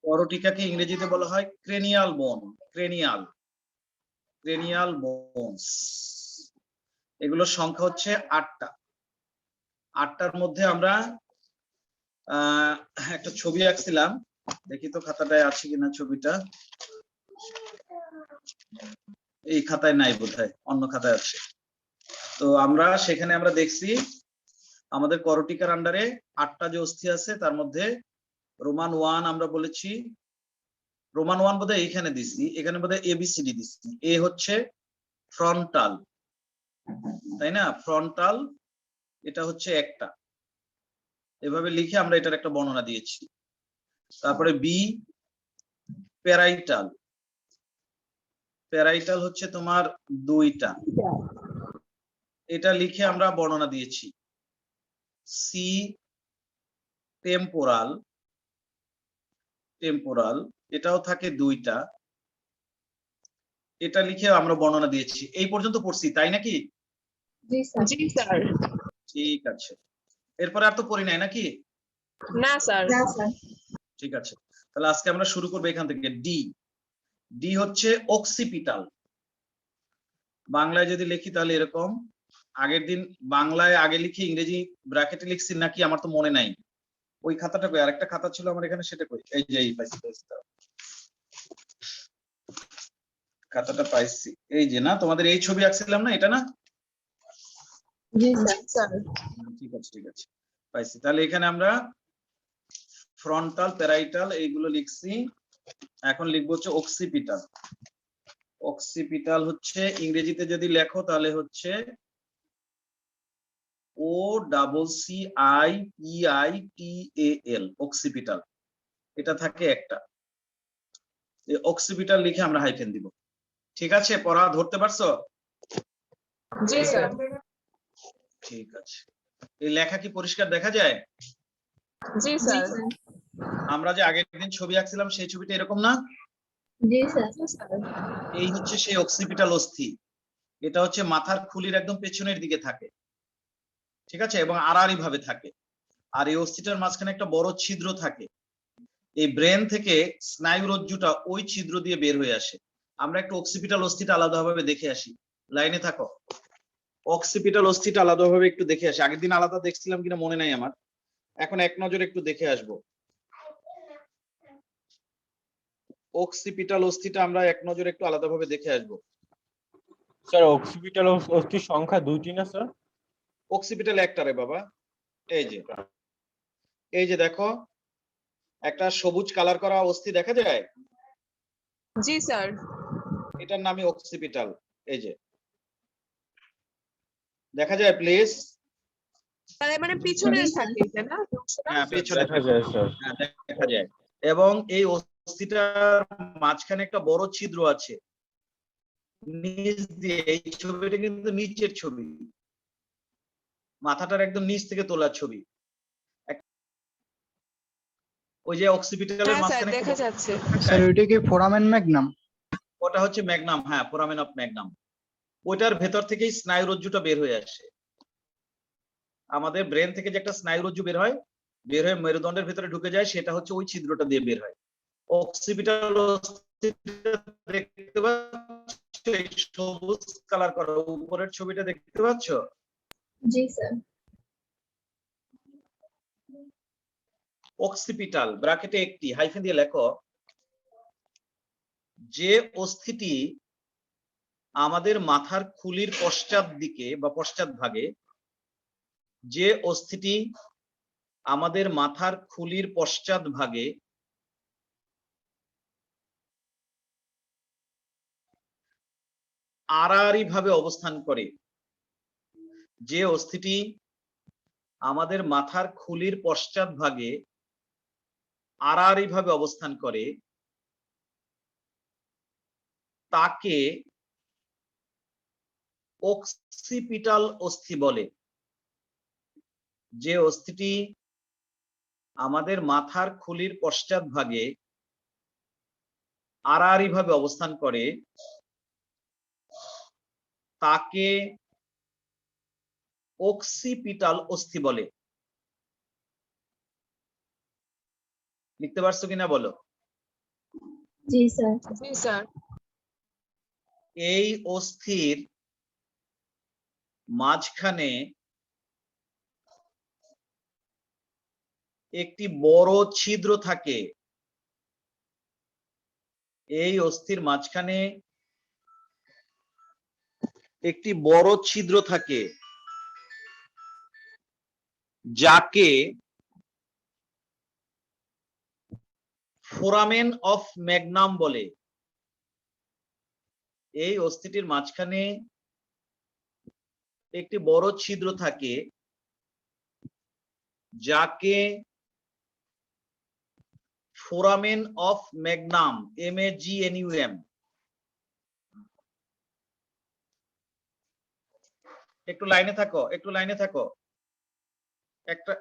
করটিকাকে ইংরেজিতে বলা হয় ক্রেনিয়াল বোন। Cranial bones. এগুলোর সংখ্যা হচ্ছে 8টা। 8টার মধ্যে আমরা একটা ছবি আঁকছিলাম, দেখি তো খাতাটায় আছে কিনা ছবিটা। এই খাতায় নাই বোধহয়, অন্য খাতায় আছে। তো আমরা সেখানে আমরা দেখছি আমাদের করটিকার আন্ডারে 8টা যে অস্থি আছে তার মধ্যে রোমান 1 আমরা বলেছি, রোমান 1 বোধহয় এইখানে দিছি, এখানে বোধহয় এবিসিডি দিছি। এ হচ্ছে ফ্রন্টাল, তাই না? ফ্রন্টাল এটা হচ্ছে একটা, এভাবে লিখে আমরা এটার একটা বর্ণনা দিয়েছি। তারপরে বি প্যারাইটাল। প্যারাইটাল হচ্ছে তোমার 2টা, এটা লিখে আমরা বর্ণনা দিয়েছি। সি টেম্পোরাল, এটাও থাকে 2টা, এটা লিখে আমরা বর্ণনা দিয়েছি। এই পর্যন্ত পড়ছি, তাই নাকি? জি স্যার। ঠিক আছে, এরপরে আর তো পড়ি নাই নাকি? না স্যার। ঠিক আছে, তাহলে আজকে আমরা শুরু করবো এখান থেকে। ডি হচ্ছে অক্সিপিটাল। বাংলায় যদি লিখি তাহলে এরকম, আগের দিন বাংলায় আগে লিখে ইংরেজি ব্র্যাকেটে লিখছি নাকি আমার তো মনে নাই। ওই খাতাটা কই? আরেকটা খাতা ছিল আমার এখানে, সেটা কই? এই যে এই পাইছি, খাতাটা পাইছি। এই যে, না তোমাদের এই ছবি আঁকছিলাম না, এটা না? জি স্যার। ঠিক আছে পাইছি। তাহলে এখানে আমরা ফ্রন্টাল, প্যারাইটাল এইগুলো লিখছি। এখন লিখবো হচ্ছে অক্সিপিটাল। অক্সিপিটাল হচ্ছে ইংরেজিতে যদি লেখো তাহলে হচ্ছে OCCIPITAL, অক্সিপিটাল। এটা থাকে একটা। এই অক্সিপিটাল লিখে আমরা হাইফেন দিব। ঠিক আছে, পড়া ধরতে পারছো? জি স্যার। ঠিক আছে, এই লেখা কি পরিষ্কার দেখা যায়? জি স্যার। আমরা যে আগের দিন ছবি আঁকছিলাম সেই ছবিটা এরকম না? জি স্যার। এই হচ্ছে সেই অক্সিপিটাল অস্থি। এটা হচ্ছে মাথার খুলির একদম পেছনের দিকে থাকে, ঠিক আছে, এবং আড়াআড়ি ভাবে থাকে। আর এই অস্থিটার মাঝখানে একটা বড় ছিদ্র থাকে। এই ব্রেন থেকে স্নায়ুরজ্জুটা ওই ছিদ্র দিয়ে বের হয়ে আসে। আমরা একটু অক্সিপিটাল অস্থিটা আলাদাভাবে দেখে আসি। লাইনে থাকো। অক্সিপিটাল অস্থিটা আলাদাভাবে একটু দেখে আসি। আগের দিন আলাদা দেখছিলাম কিনা মনে নাই আমার, এখন এক নজরে একটু দেখে আসবো। অক্সিপিটাল অস্থিটা আমরা এক নজরে একটু আলাদাভাবে দেখে আসবো। স্যার অক্সিপিটাল অস্থির সংখ্যা 2টি না স্যার? অক্সিপিটাল একটা রে বাবা। এই যে দেখো, একটা সবুজ কালার করা অস্থি দেখা যায়? জি স্যার। এটার নামই অক্সিপিটাল। এই যে দেখা যায় প্লিজ? তাহলে মানে পিছনে থাকে এটা না? হ্যাঁ, পেছনে দেখা যায় স্যার। হ্যাঁ, দেখা যায়। এবং এই অস্থিটার মাঝখানে একটা বড় ছিদ্র আছে নিচ দিয়ে। এই ছবিটা কিন্তু নিচের ছবি, মাথাটার একদম নিচ থেকে তোলা ছবি। ওই যে অক্সিপিটালের হ্যাঁ স্যার, মাঝখানে দেখা যাচ্ছে। স্যার ওইটা কি ফোরামেন ম্যাগনাম? ওটা হচ্ছে ম্যাগনাম, হ্যাঁ, ফোরামেন অফ ম্যাগনাম। ওইটার ভেতর থেকেই স্নায়ুরজ্জুটা বের হয়ে আসে। আমাদের ব্রেন থেকে যে একটা স্নায়ুরজ্জু বের হয়, বের হয়ে মেরুদণ্ডের ভেতরে ঢুকে যায়, সেটা হচ্ছে ওই ছিদ্রটা দিয়ে বের হয়। অক্সিপিটাল দেখতে পাচ্ছ, এই সবুজ কালার করা উপরের ছবিটা দেখতে পাচ্ছ? জি স্যার। অক্সিপিটাল ব্র্যাকেটে একটি হাইফেন দিয়ে লেখো, যে অস্থিটি আমাদের মাথার খুলির পশ্চাৎ দিকে বা পশ্চাৎ ভাগে, যে অস্থিটি আমাদের মাথার খুলির পশ্চাৎ ভাগে আড়াআড়ি ভাবে অবস্থান করে, যে অস্থিটি আমাদের মাথার খুলির পশ্চাৎ ভাগে আড়াআড়ি ভাবে অবস্থান করে, তাকে অক্সিপিটাল অস্থি বলে। যে অস্থিটি আমাদের মাথার খুলির পশ্চাৎ ভাগে আড়াআড়ি ভাবে অবস্থান করে, তাকে অক্সিপিটাল অস্থি বলে। লিখতে পারছো কিনা বলো? जी सर। জি স্যার। এই অস্থির মাঝখানে একটি বড় ছিদ্র থাকে। এই অস্থির মাঝখানে একটি বড় ছিদ্র থাকে, যাকে ফোরামেন অফ ম্যাগনাম বলে। এই অস্থিটির মাঝখানে একটি বড় ছিদ্র থাকে, যাকে ফোরামেন অফ ম্যাগনাম, MAGNUM। একটু লাইনে থাকো, একটু লাইনে থাকো। একটা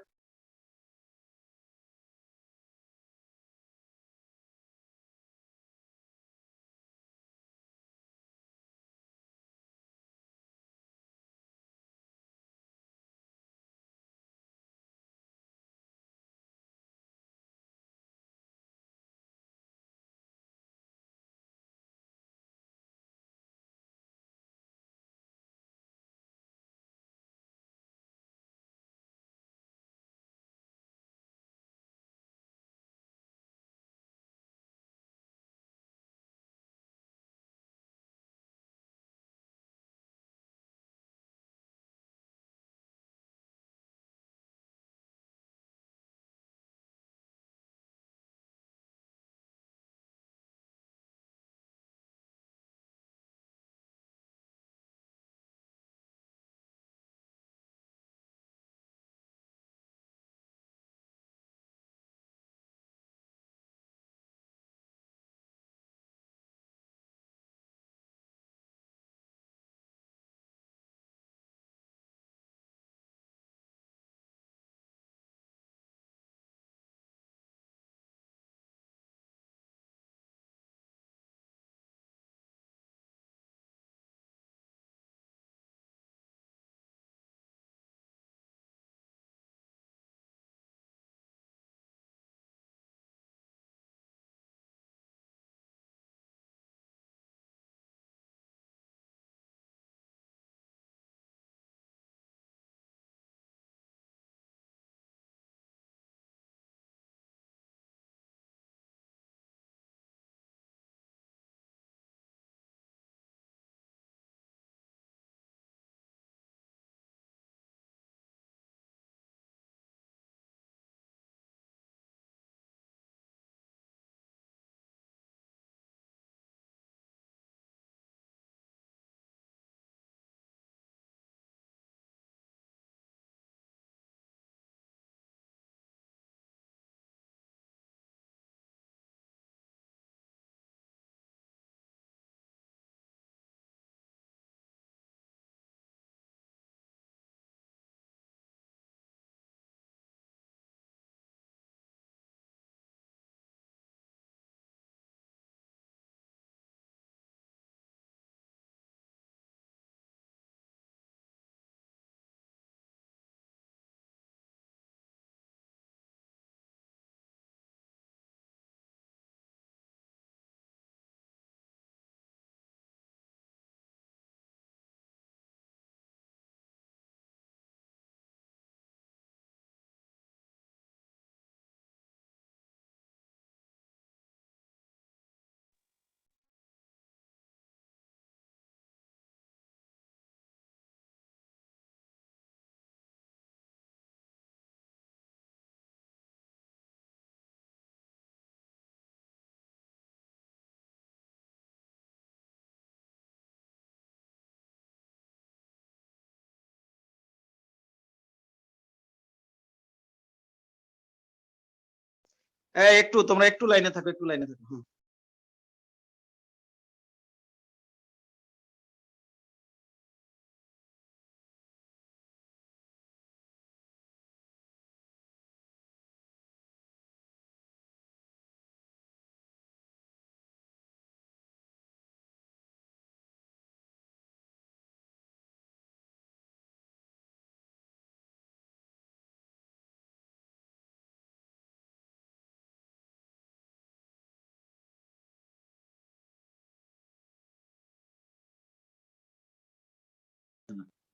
একটু তোমরা একটু লাইনে থাকো, একটু লাইনে থাকো।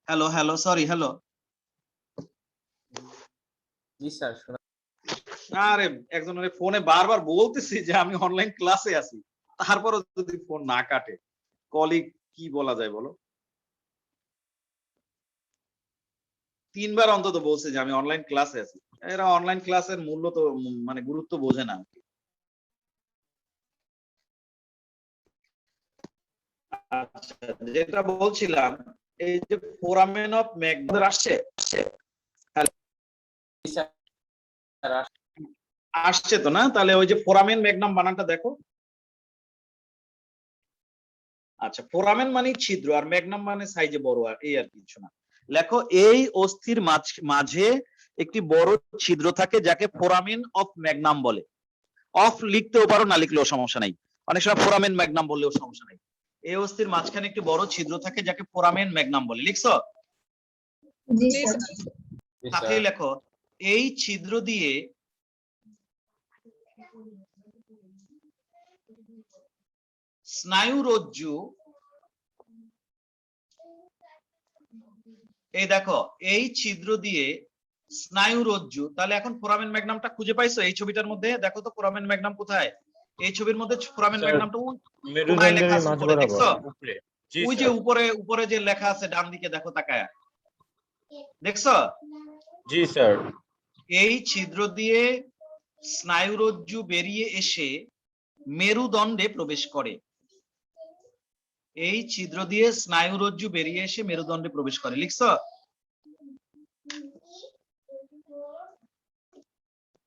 Hello hello, sorry, hello. জি স্যার শোনা আরে একজনের ফোনে বারবার বলতেছি যে আমি অনলাইন ক্লাসে আছি, তারপরও যদি ফোন না কাটে, কলিগ কি বলা যায় বলো? 3 বার অন্তত বলছে যে আমি অনলাইন ক্লাসে আছি। এরা অনলাইন ক্লাসের মূল্য তো মানে গুরুত্ব বোঝে না। আচ্ছা, যেটা বলছিলাম, এই যে ফোরামেন অফ ম্যাগনাম আসছে, জি স্যার আসছে তো না? তাহলে ওই যে ফোরামেন ম্যাগনাম বানানটা দেখো। আচ্ছা, ফোরামেন মানে ছিদ্র আর ম্যাগনাম মানে সাইজে বড়, আর এই আর কিছু না। লেখো, এই অস্থির মাঝে একটি বড় ছিদ্র থাকে যাকে ফোরামেন অফ ম্যাগনাম বলে। অফ লিখতেও পারো, না লিখলেও সমস্যা নাই, অনেক সময় ফোরামেন ম্যাগনাম বললেও সমস্যা নাই। এই অস্থির মাঝখানে একটি বড় ছিদ্র থাকে যাকে ফোরামেন ম্যাগনাম বলে। লিখছো? জি স্যার। জি সাথেই স্যার লেখো, এই ছিদ্র দিয়ে স্নায়ুরজ্জু, এই দেখো, এই ছিদ্র দিয়ে স্নায়ুরজ্জু, তাহলে এখন ফোরামেন ম্যাগনামটা খুঁজে পাইছো? এই ছবিটার মধ্যে দেখো তো ফোরামেন ম্যাগনাম কোথায়? এই ছবির মধ্যে ফোরামেন স্যার, ম্যাগনামটা কোনায় মেরুদণ্ডের লেখা এই আছে মাঝ উপরে, বরাবর দেখছো? উপরে। জি ওই যে স্যার উপরে উপরে যে লেখা আছে ডান দিকে, দেখো তাকায়া, দেখছো? জি স্যার এই ছিদ্র দিয়ে স্নায়ুরজ্জু বেরিয়ে এসে মেরুদণ্ডে প্রবেশ করে। এই ছিদ্র দিয়ে স্নায়ুরজ্জু বেরিয়ে এসে মেরুদণ্ডে প্রবেশ করে। লিখছো?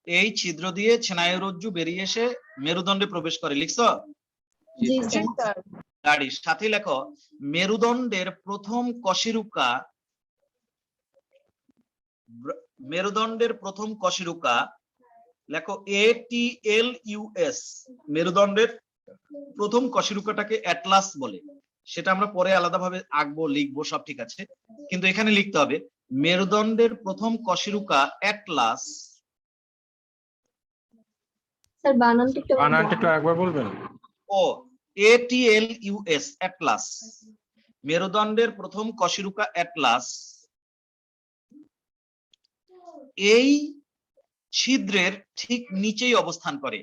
এই ছিদ্র দিয়ে স্নায়ুরজ্জু বেরিয়ে এসে মেরুদণ্ডে প্রবেশ করে। লিখছো? জি স্যার। গাড়ির সাথে লেখো, মেরুদণ্ডের প্রথম কশেরুকা, মেরুদণ্ডের প্রথম কশেরুকা লেখো ATLUS। মেরুদণ্ডের প্রথম কশেরুকাটাকে অ্যাটলাস বলে। সেটা আমরা পরে আলাদাভাবে আঁকবো, লিখবো, সব ঠিক আছে, কিন্তু এখানে লিখতে হবে মেরুদণ্ডের প্রথম কশেরুকা অ্যাটলাস। স্যার বানানটা একটু বানানটা একটু একবার বলবেন? ও ATLUS, অ্যাটলাস। মেরুদণ্ডের প্রথম কশেরুকা অ্যাটলাস এই ছিদ্রের ঠিক নিচেই অবস্থান করে।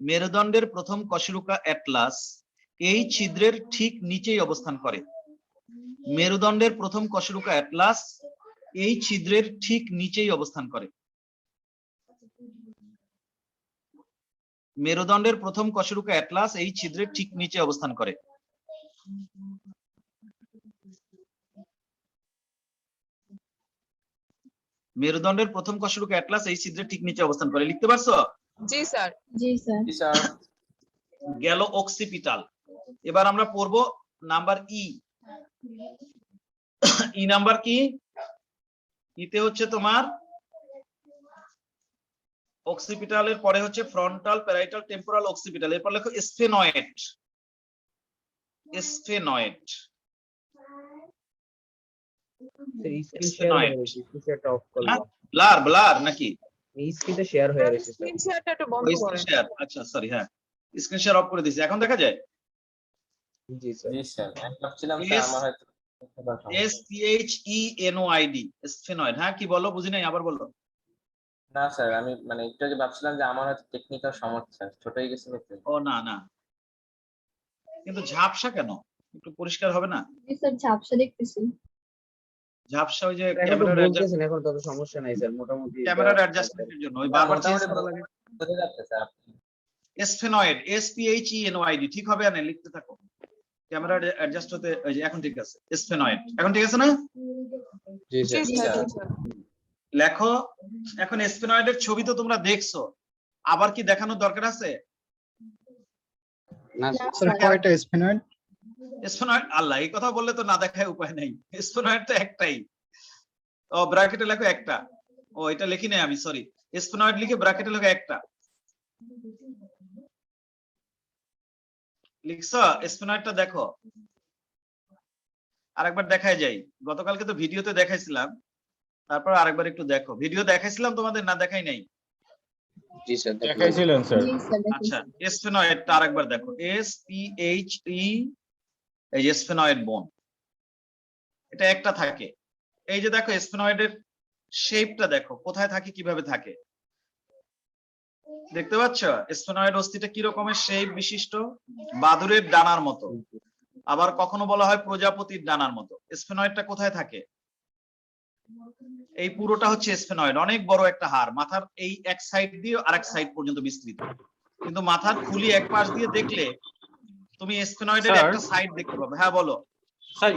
মেরুদণ্ডের প্রথম কশেরুকা অ্যাটলাস এই ছিদ্রের ঠিক নিচেই অবস্থান করে। মেরুদণ্ডের প্রথম কশেরুকা অ্যাটলাস এই ছিদ্রের ঠিক নিচেই অবস্থান করে। মেরুদণ্ডের প্রথম কশেরুকা অ্যাটলাস এই ছিদ্রের ঠিক নিচে অবস্থান করে। মেরুদণ্ডের প্রথম কশেরুকা অ্যাটলাস এই ছিদ্রের ঠিক নিচে অবস্থান করে। লিখতে পারছো? জি স্যার। জি স্যার। জি স্যার গেল অক্সিপিটাল। এবার আমরা পড়বো নাম্বার ই। ই নাম্বার কি? ইতে হচ্ছে তোমার অক্সিপিটালের পরে হচ্ছে ফ্রন্টাল, প্যারাইটাল, টেম্পোরাল, অক্সিপিটাল। এরপর লেখো স্ফেনয়েড। স্ফেনয়েড, স্ক্রিন শেয়ার হয়ে গেছে, স্ক্রিন শেয়ারটা অফ করলাম। ব্লার ব্লার নাকি? এই স্ক্রিনটা শেয়ার হয়ে গেছে স্যার। স্ক্রিন শেয়ারটা একটু বন্ধ স্ক্রিন করেন। শেয়ার, আচ্ছা সরি, হ্যাঁ স্ক্রিন শেয়ার অফ করে দিয়েছি, এখন দেখা যায়? জি স্যার। জি স্যার আমি ভাবছিলাম স্যার আমার হয়তো SPHENOID, স্ফেনয়েড। হ্যাঁ কি বলো, বুঝি নাই, আবার বলো। না স্যার আমি মানে একটু আগে ভাবছিলাম যে আমার হয়তো টেকনিক্যাল সমস্যা, ছোট হয়ে গেছে তো। ও না না, কিন্তু ঝাপসা কেন? একটু পরিষ্কার হবে না? জি স্যার, ঝাপসা দেখতেছি। ঝাপসা ওই যে এখন তো ক্যামেরার বলতেছেন, এখন তত সমস্যা নাই স্যার, মোটামুটি ক্যামেরার অ্যাডজাস্টমেন্টের জন্য ওই বারবার চেঞ্জ মোটামুটি করা লাগে। বোঝা যাচ্ছে স্যার আপনি। স্ফেনয়েড, SPHENOID, ঠিক হবে? আনে লিখতে থাকো, ক্যামেরার অ্যাডজাস্ট হতে। ওই যে এখন ঠিক আছে, স্ফেনয়েড এখন ঠিক আছে না? জি জি স্যার। স্যার। লেখো, এখন স্ফেনয়েডের ছবি তো তোমরা দেখছো, আবার কি দেখানোর দরকার আছে? না স্যার কয়টা স্পিনয়েড? স্ফেনয়েড, আল্লাহ, এই কথা বললে তো না দেখায় উপায় নেই। স্ফেনয়েড তো একটাই। ও ব্র্যাকেটে লেখো একটা। ও এটা লিখি নাই আমি, সরি। স্ফেনয়েড লিখে ব্র্যাকেটে লেখো একটা। লিখছো? স্ফেনয়েডটা দেখো, আরেকবার দেখায় যাই। গতকালকে তো ভিডিওতে দেখাইছিলাম, তারপর আরেকবার একটু দেখো। ভিডিও দেখাইছিলাম তোমাদের, না দেখাই নাই? জি স্যার দেখাইছিলেন স্যার। জি স্যার। আচ্ছা, স্ফেনয়েডটা আরেকবার দেখো, SPHE, এই যে স্ফেনয়েড বোন। এটা একটা থাকে। এই যে দেখো স্ফেনয়েডের শেপটা দেখো কোথায় থাকে, কিভাবে থাকে, দেখতে পাচ্ছ? স্ফেনয়েড অস্থিটা কি রকমের শেপ বিশিষ্ট? বাদুড়ের ডানার মতো, আবার কখনো বলা হয় প্রজাপতির ডানার মতো। স্ফেনয়েডটা কোথায় থাকে? এই পুরোটা হচ্ছে স্ফেনয়েড, অনেক বড় একটা হাড়, মাথার এই এক সাইড দিয়ে আরেক সাইড পর্যন্ত বিস্তৃত। কিন্তু মাথার খুলি এক পাশ দিয়ে দেখলে তুমি স্ফেনয়েডের স্যার? একটা সাইড দেখতে পাবে। হ্যাঁ বলো। স্যার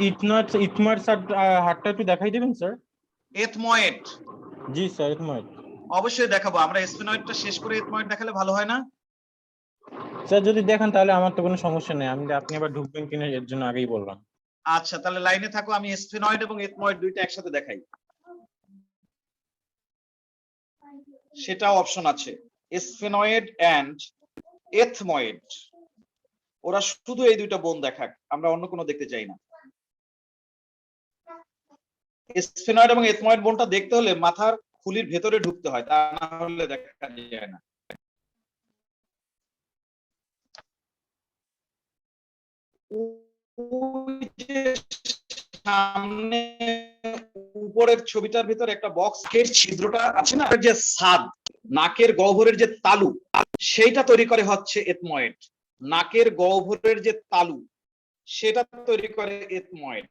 ইথমার্ড স্যার হাতটা একটু দেখাই দেবেন স্যার? এথময়েড, জি স্যার ইথমার্ড। অবশ্যই দেখাবো। আমরা স্ফেনয়েডটা শেষ করে এথময়েড দেখালে ভালো হয় না? স্যার যদি দেখেন তাহলে আমার তো কোনো সমস্যা নেই, আপনি আবার ঢুকবেন কিনা এর জন্য আগেই বললাম। আচ্ছা, তাহলে লাইনে থাকো, আমি স্ফেনয়েড এবং এথময়েড দুইটা একসাথে দেখাই। সেটাও অপশন আছে, স্ফেনয়েড এন্ড এথময়েড। ওরা শুধু এই দুইটা বোন দেখাক, আমরা অন্য কোনো দেখতে চাই না। স্ফেনয়েড এবং এথময়েড বোনটা দেখতে হলে মাথার খুলির ভেতরে ঢুকতে হয়, তা না হলে দেখা যায় না। ওই যে সামনে উপরের ছবিটার ভিতর একটা বক্সের ছিদ্রটা আছে না, যে ছাদ, নাকের গহ্বরের যে তালু, সেইটা তৈরি করে হচ্ছে এথময়েড। নাকের গহ্বরের যে তালু সেটা তৈরি করে এথময়েড।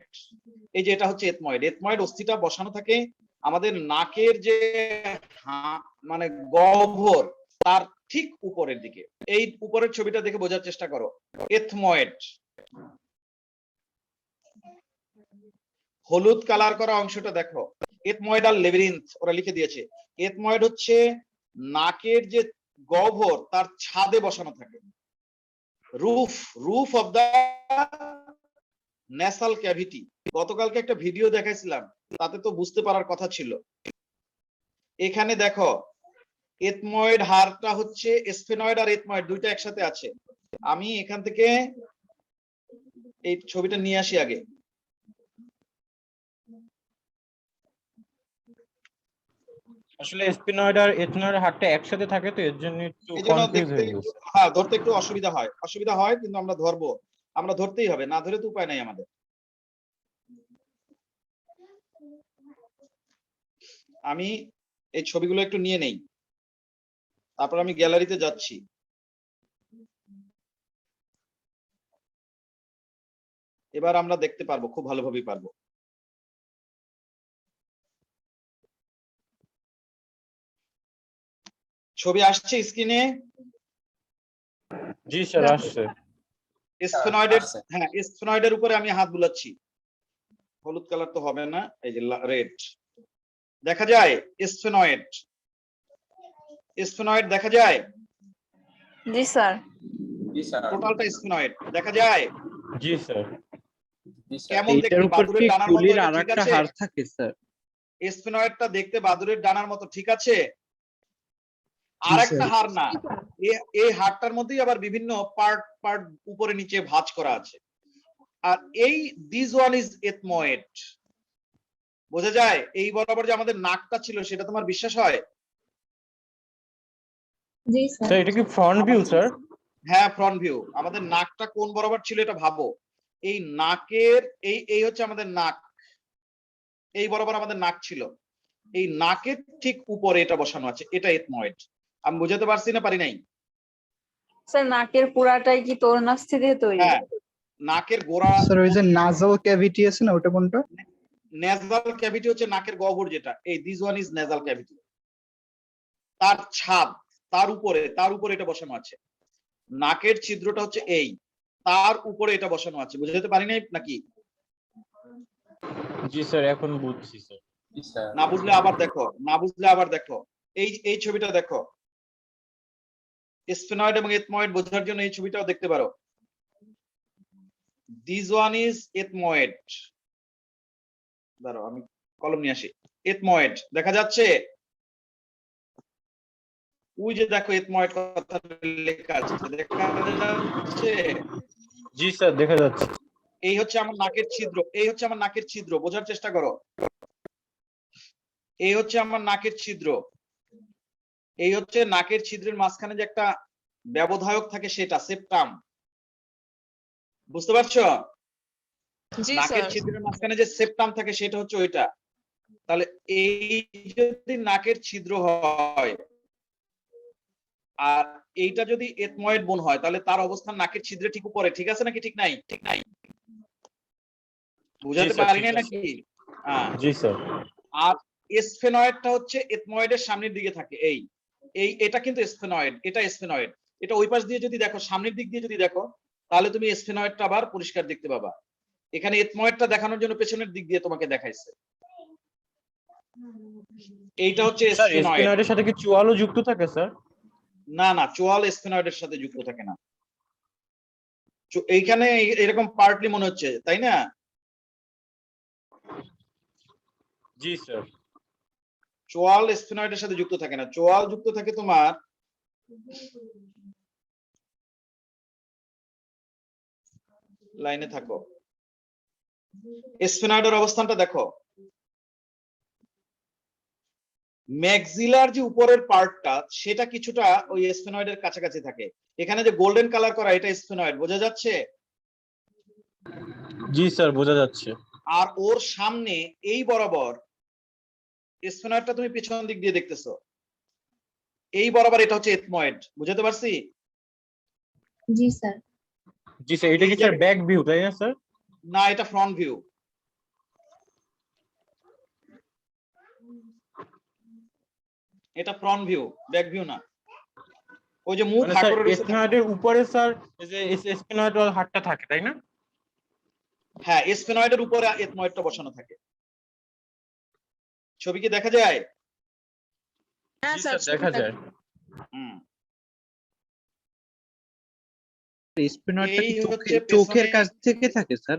এই যে এটা হচ্ছে এথময়েড। এথময়েড অস্থিটা বসানো থাকে আমাদের নাকের যে মানে গহ্বর তার ঠিক উপরের দিকে। এই উপরের ছবিটা দেখে বোঝার চেষ্টা করো, এথময়েড। হলুদ কালার করা অংশটা দেখো, এথময়েডাল লেবিরিন্থ ওরা লিখে দিয়েছে। এথময়েড হচ্ছে নাকের যে গহ্বর তার ছাদে বসানো থাকে, roof of the nasal cavity. গতকালকে একটা ভিডিও দেখাইছিলাম, তাতে তো বুঝতে পারার কথা ছিল। এখানে দেখো এথময়েড হাড়টা হচ্ছে স্ফেনয়েড আর এথময়েড দুইটা একসাথে আছে। আমি এখান থেকে এই ছবিটা নিয়ে আসি আগে। আসলে স্পিনয়েড আর এথনয়েড হাতটা একসাথে থাকে তো এর জন্য একটু এই জন্য কনফিউজ দেখতে হয়ে গেছে। হ্যাঁ ধরতে একটু অসুবিধা হয়, কিন্তু আমরা ধরবো, আমরা ধরতেই হবে, না ধরে তো উপায় নাই আমাদের। আমি এই ছবিগুলো একটু নিয়ে নেই, তারপর আমি গ্যালারিতে যাচ্ছি। এবার আমরা দেখতে পারবো, খুব ভালোভাবেই পারবো। ছবি আসছে স্ক্রিনে? জি স্যার আসছে। স্ফেনয়েডের, হ্যাঁ স্ফেনয়েডের উপরে আমি হাত বুলাচ্ছি। হলুদ কালার তো হবে না, এই যে রেড দেখা যায়। স্ফেনয়েড দেখা যায়? জি স্যার। জি স্যার। টোটালটা স্ফেনয়েড দেখা যায়? জি স্যার। জি স্যার। কেমন দেখতে? এইটার উপর বাদুড়ের কি ডানার মতো, খুলির এটা ঠিক আরেকটা আছে? হাড় থাকে স্যার? স্ফেনয়েডটা দেখতে বাদুড়ের ডানার মতো, ঠিক আছে? আরেকটা হাড় না, এই হাড়টার মধ্যেই আবার বিভিন্ন পার্ট উপরে নিচে ভাঁজ করা আছে। আর এই দিস ওয়ান ইজ এথময়েড। বোঝা যায়? এই বরাবর যে আমাদের নাকটা ছিল সেটা তোমার বিশ্বাস হয়? জি স্যার। স্যার এটা কি ফ্রন্ট ভিউ স্যার? হ্যাঁ ফ্রন্ট ভিউ। আমাদের নাকটা কোন বরাবর ছিল এটা ভাবো। এই নাকের এই হচ্ছে আমাদের নাক, এই বরাবর আমাদের নাক ছিল, এই নাকের ঠিক উপরে এটা বসানো আছে, এটা এথময়েড। আমি বুঝাতে পারছি না পারি নাই? স্যার নাকের পুরাটাই কি তরুণাস্থি দিয়ে তৈরি? হ্যাঁ, নাকের গোড়া। স্যার ওই যে নাজাল ক্যাভিটি আছে না, ওটা কোনটা? নেজাল ক্যাভিটি হচ্ছে নাকের গহ্বর, যেটা এই this one is nasal cavity. তার ছাদ, তার উপরে এটা বসানো আছে। নাকের ছিদ্রটা হচ্ছে এই, তার উপরে এটা বসানো আছে। বুঝাতে পারি নাই নাকি? জি স্যার এখন বুঝছি স্যার। জি স্যার। না বুঝলে আবার দেখো, এই ছবিটা দেখো। স্ফেনয়েড এবং এথময়েড বোঝার জন্য এই ছবিটাও দেখতে পারো। This one is ethmoid. দাঁড়াও আমি কলম নিয়ে আসি। এথময়েড দেখা যাচ্ছে? ওই যে দেখো এথময়েড কথা লেখা আছে, দেখা যাচ্ছে? জি স্যার দেখা যাচ্ছে। এই হচ্ছে আমার নাকের ছিদ্র, বোঝার চেষ্টা করো। এই হচ্ছে আমার নাকের ছিদ্র, এই হচ্ছে নাকের ছিদ্রের মাঝখানে যে একটা ব্যবধায়ক থাকে সেটা সেপ্টাম। বুঝতে পারছো? জি নাকের স্যার। ছিদ্রের মাঝখানে যে সেপ্টাম থাকে সেটা হচ্ছে ওইটা। তাহলে এই যদি নাকের ছিদ্র হয় আর এইটা যদি এথময়েড বোন হয় তাহলে তার অবস্থান নাকের ছিদ্রে ঠিক উপরে, ঠিক আছে নাকি ঠিক নাই? ঠিক নাই, বুঝাতে স্যার, পারি ঠিক নাই আছে। নাকি? হ্যাঁ। জি স্যার। আর এসফেনয়েডটা হচ্ছে এথময়েডের সামনের দিকে থাকে। এটা কিন্তু এসফেনয়েড, এটা এসফেনয়েড। এটা ওই পাশ দিয়ে যদি দেখো, সামনের দিক দিয়ে যদি দেখো, তাহলে তুমি এসফেনয়েডটা আবার পরিষ্কার দেখতে পাবা। এখানে এথময়েডটা দেখানোর জন্য পেছনের দিক দিয়ে তোমাকে দেখাইছে। এইটা হচ্ছে স্যার এসফেনয়েড। স্পিনয়েডের সাথে কি চুয়ালও যুক্ত থাকে স্যার? না না, চোয়াল এসফেনয়েডের সাথে যুক্ত থাকে না। এইখানে এরকম পার্টলি মনে হচ্ছে, তাই না? জি স্যার। চোয়াল স্ফেনয়েডের সাথে যুক্ত থাকে না, চোয়াল যুক্ত থাকে তোমার লাইনে থাকো, স্ফেনয়েডের অবস্থানটা দেখো। ম্যাক্সিলার যে উপরের পার্টটা সেটা কিছুটা ওই স্ফেনয়েডের কাছাকাছি থাকে। এখানে যে গোল্ডেন কালার করা এটা স্ফেনয়েড, বোঝা যাচ্ছে? জি স্যার, বোঝা যাচ্ছে। আর ওর সামনে এই বরাবর স্ফেনয়েডটা তুমি পিছন দিক দিয়ে দেখতেছো, এই বরাবর এটা হচ্ছে এথময়েড, বুঝাতে পারছি? জি স্যার। জি স্যার, এটা কি এই স্যার যে- ব্যাক ভিউ তাই না স্যার? না, এটা ফ্রন্ট ভিউ। এটা ফ্রন্ট ভিউ, ব্যাক ভিউ না। ওই যে মুখ মানে হা স্যার করে রয়েছে। স্পিনয়েডের উপরে স্যার এই যে স্পিনয়েড হাতটা থাকে তাই না? হ্যাঁ, স্ফেনয়েডের উপরে এথময়েডটা বসানো থাকে। ছবি কি দেখা যায়? হ্যাঁ জি স্যার, স্যার, দেখা যায়। হুম। স্পিনয়েডটা কি এই হচ্ছে চোখের পেছনে- কাছ থেকে থাকে স্যার?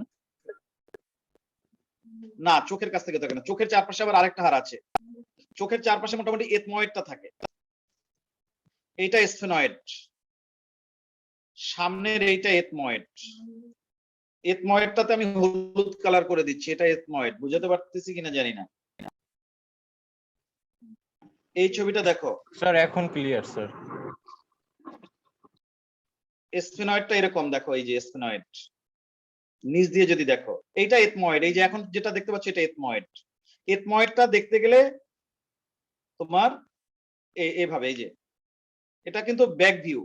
না, চোখের কাছ থেকে থাকে না, চোখের চারপাশে আবার আরেকটা হাড় আছে। চোখের চারপাশে মোটামুটি এথময়েডটা থাকে। এইটা স্ফেনয়েড, সামনের এইটা এথময়েড। এথময়েডটাতে আমি হলুদ কালার করে দিচ্ছি, এটা এথময়েড, বুঝাতে পারতেছি কিনা জানি না। এই ছবিটা দেখো, স্যার এখন ক্লিয়ার স্যার। স্ফেনয়েডটা এরকম দেখো, এই যে স্ফেনয়েড নিচ দিয়ে যদি দেখো, এইটা এথময়েড। এই যে এখন যেটা দেখতে পাচ্ছ এটা এথময়েড। এথময়েডটা দেখতে গেলে তোমার এইভাবে, এই যে এটা কিন্তু ব্যাক ভিউ।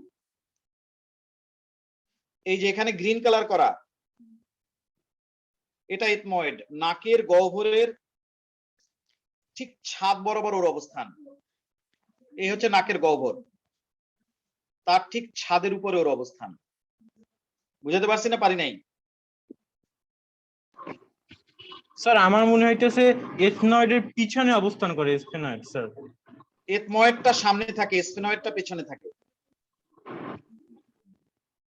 এই যে এখানে গ্রিন কালার করা এটা এথময়েড, নাকের গহ্বরের ঠিক ছাদ বরাবর ওর অবস্থান। এই হচ্ছে নাকের গহ্বর, তার ঠিক ছাদের উপরে ওর অবস্থান। বুঝাতে পারছি না পারি নাই? স্যার আমার মনে হইতেছে স্পিনয়েডের পিছনে অবস্থান করে স্পিনয়েড স্যার। এথময়েডটা সামনে থাকে, স্ফেনয়েডটা পেছনে থাকে।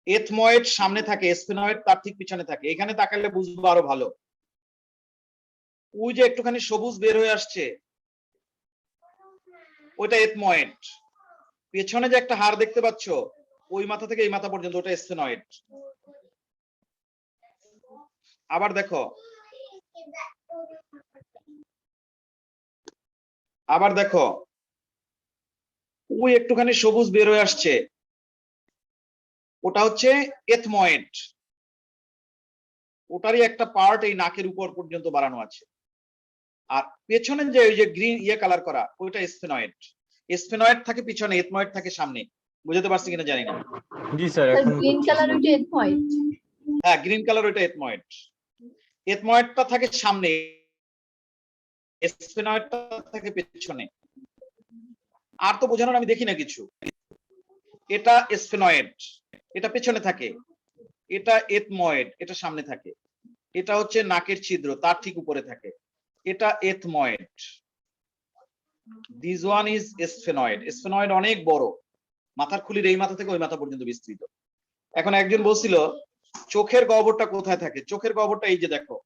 এথময়েড সামনে থাকে, স্ফেনয়েড তার ঠিক পিছনে থাকে। এখানে তাকালে বুঝবো আরো ভালো। ওই যে একটুখানি সবুজ বের হয়ে আসছে, ওইটা এথময়েড। পেছনে যে একটা হাড় দেখতে পাচ্ছ ওই মাথা থেকে এই মাথা পর্যন্ত, ওটা স্ফেনয়েড। আবার দেখো, ওই একটুখানি সবুজ বের হয়ে আসছে, ওটা হচ্ছে এথময়েড। ওটারই একটা পার্ট এই নাকের উপর পর্যন্ত বাড়ানো আছে। আর পেছনে যে ওই যে গ্রিন কালার করা ওইটা স্ফেনয়েড। স্ফেনয়েড থাকে পিছনে, এথময়েড থাকে সামনে। বুঝতে পারছি কিনা জানি না। জি স্যার, এখন গ্রিন কালার ওইটা এথময়েড। হ্যাঁ, গ্রিন কালার ওইটা এথময়েড। এথময়েডটা থাকে সামনে, স্ফেনয়েডটা থাকে পেছনে। আর তো বোঝানোর আমি দেখি না কিছু। এটা স্ফেনয়েড, এটা পেছনে থাকে। এটা এথময়েড, এটা সামনে থাকে। এটা হচ্ছে নাকের ছিদ্র, তার ঠিক উপরে থাকে। এটা ethmoid. This one is sphenoid. Sphenoid অনেক বড়, মাথার খুলির এই মাথা থেকে ওই মাথা পর্যন্ত বিস্তৃত। এখন একজন বলছিল চোখের গহ্বরটা কোথায় থাকে। চোখের গহ্বরটা এই যে দেখো,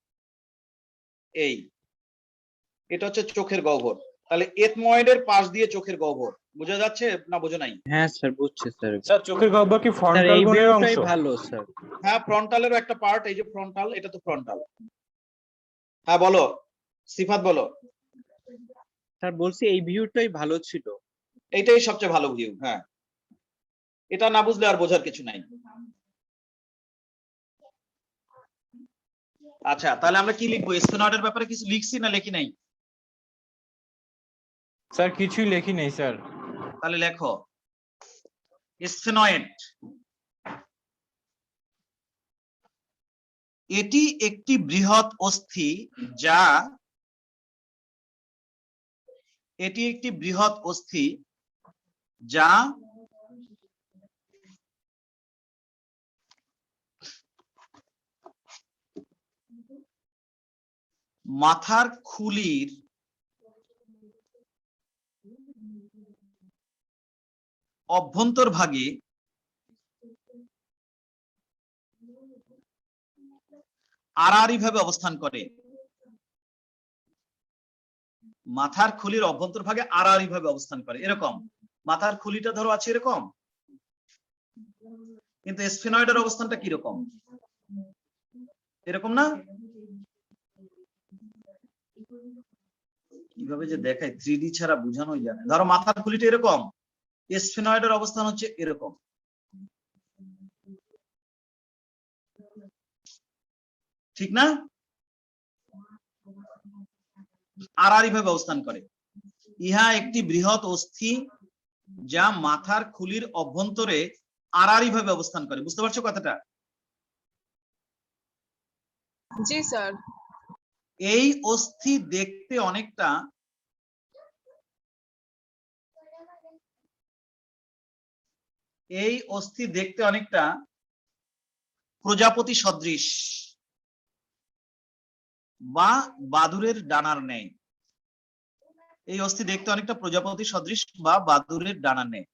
এটা হচ্ছে চোখের গহ্বর। তাহলে এথময়েডের পাশ দিয়ে চোখের গহ্বর, বোঝা যাচ্ছে না বোঝা নাই? হ্যাঁ স্যার, বুঝছি স্যার। স্যার চোখের গহ্বর কি স্যার ফ্রন্টাল এই বোনের ভিউটাই অংশ? ভালো স্যার। হ্যাঁ, ফ্রন্টালেরও একটা পার্ট, এই যে ফ্রন্টাল, এটা তো ফ্রন্টাল। হ্যাঁ বলো সিফাত, বলো। স্যার বলছি এই ভিউটাই ভালো ছিল। এইটাই সবচেয়ে ভালো ভিউ। হ্যাঁ, এটা না বুঝলে আর বোঝার কিছু নাই। আচ্ছা, তাহলে আমরা কি লিখবো? স্ফেনয়েডের ব্যাপারে কিছু লিখছি না লিখি নাই? স্যার কিছুই লেখি নেই স্যার। তাহলে লেখো স্ফেনয়েড এটি একটি বৃহৎ অস্থি যা মাথার খুলির অভ্যন্তরভাগে আড়াআড়ি ভাবে অবস্থান করে। মাথার খুলির অভ্যন্তরভাগে আড়াআড়ি ভাবে অবস্থান করে, এরকম। মাথার খুলিটা ধরো আছে এরকম, কিন্তু স্ফেনয়েডের অবস্থানটা কিরকম? এরকম না? কিভাবে যে দেখায় 3D ছাড়া বোঝানোই যায় না। ধরো মাথার খুলিটা এরকম, স্ফেনয়েডের অবস্থান হচ্ছে এরকম, ঠিক না? আড়াআড়ি ভাবে অবস্থান করে। ইহা একটি বৃহৎ অস্থি যা মাথার খুলির অভ্যন্তরে আড়াআড়ি ভাবে অবস্থান করে। বুঝতে পারছো কথাটা? জি স্যার। এই অস্থি দেখতে অনেকটা প্রজাপতি সদৃশ বা বাদুড়ের ডানার ন্যায়। এই অস্থি দেখতে অনেকটা প্রজাপতি সদৃশ বা বাদুড়ের ডানার ন্যায়।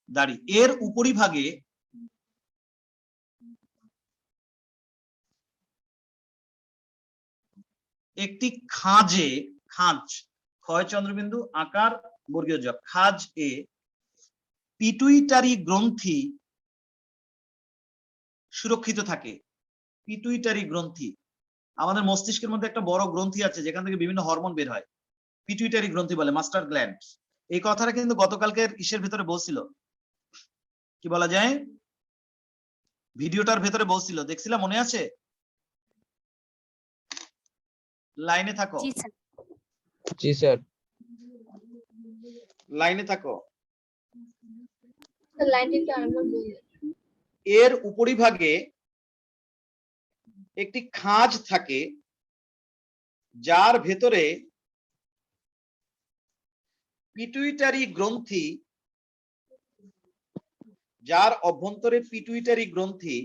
দাড়ি এর উপরিভাগে একটি খাঁজ, ক্ষয় চন্দ্রবিন্দু আকার বর্গীয় জ, খাঁজ এ পিটুইটারি গ্রন্থি সুরক্ষিত থাকে। পিটুইটারি গ্রন্থি আমাদের মস্তিষ্কের মধ্যে একটা বড় গ্রন্থি আছে যেখান থেকে বিভিন্ন হরমোন বের হয়, পিটুইটারি গ্রন্থি বলে, মাস্টার গ্ল্যান্ড। এই কথাটা কিন্তু গতকালকের ইসের ভিতরে বলছিল, কি বলা যায়, ভিডিওটার ভেতরে বলছিল, দেখছিলাম, মনে আছে? লাইনে থাকো, জি স্যার। লাইনে থাকো। এর উপরিভাগে একটি খাঁজ থাকে যার ভেতরে পিটুইটারি গ্রন্থি, যার অভ্যন্তরে পিটুইটারি গ্রন্থি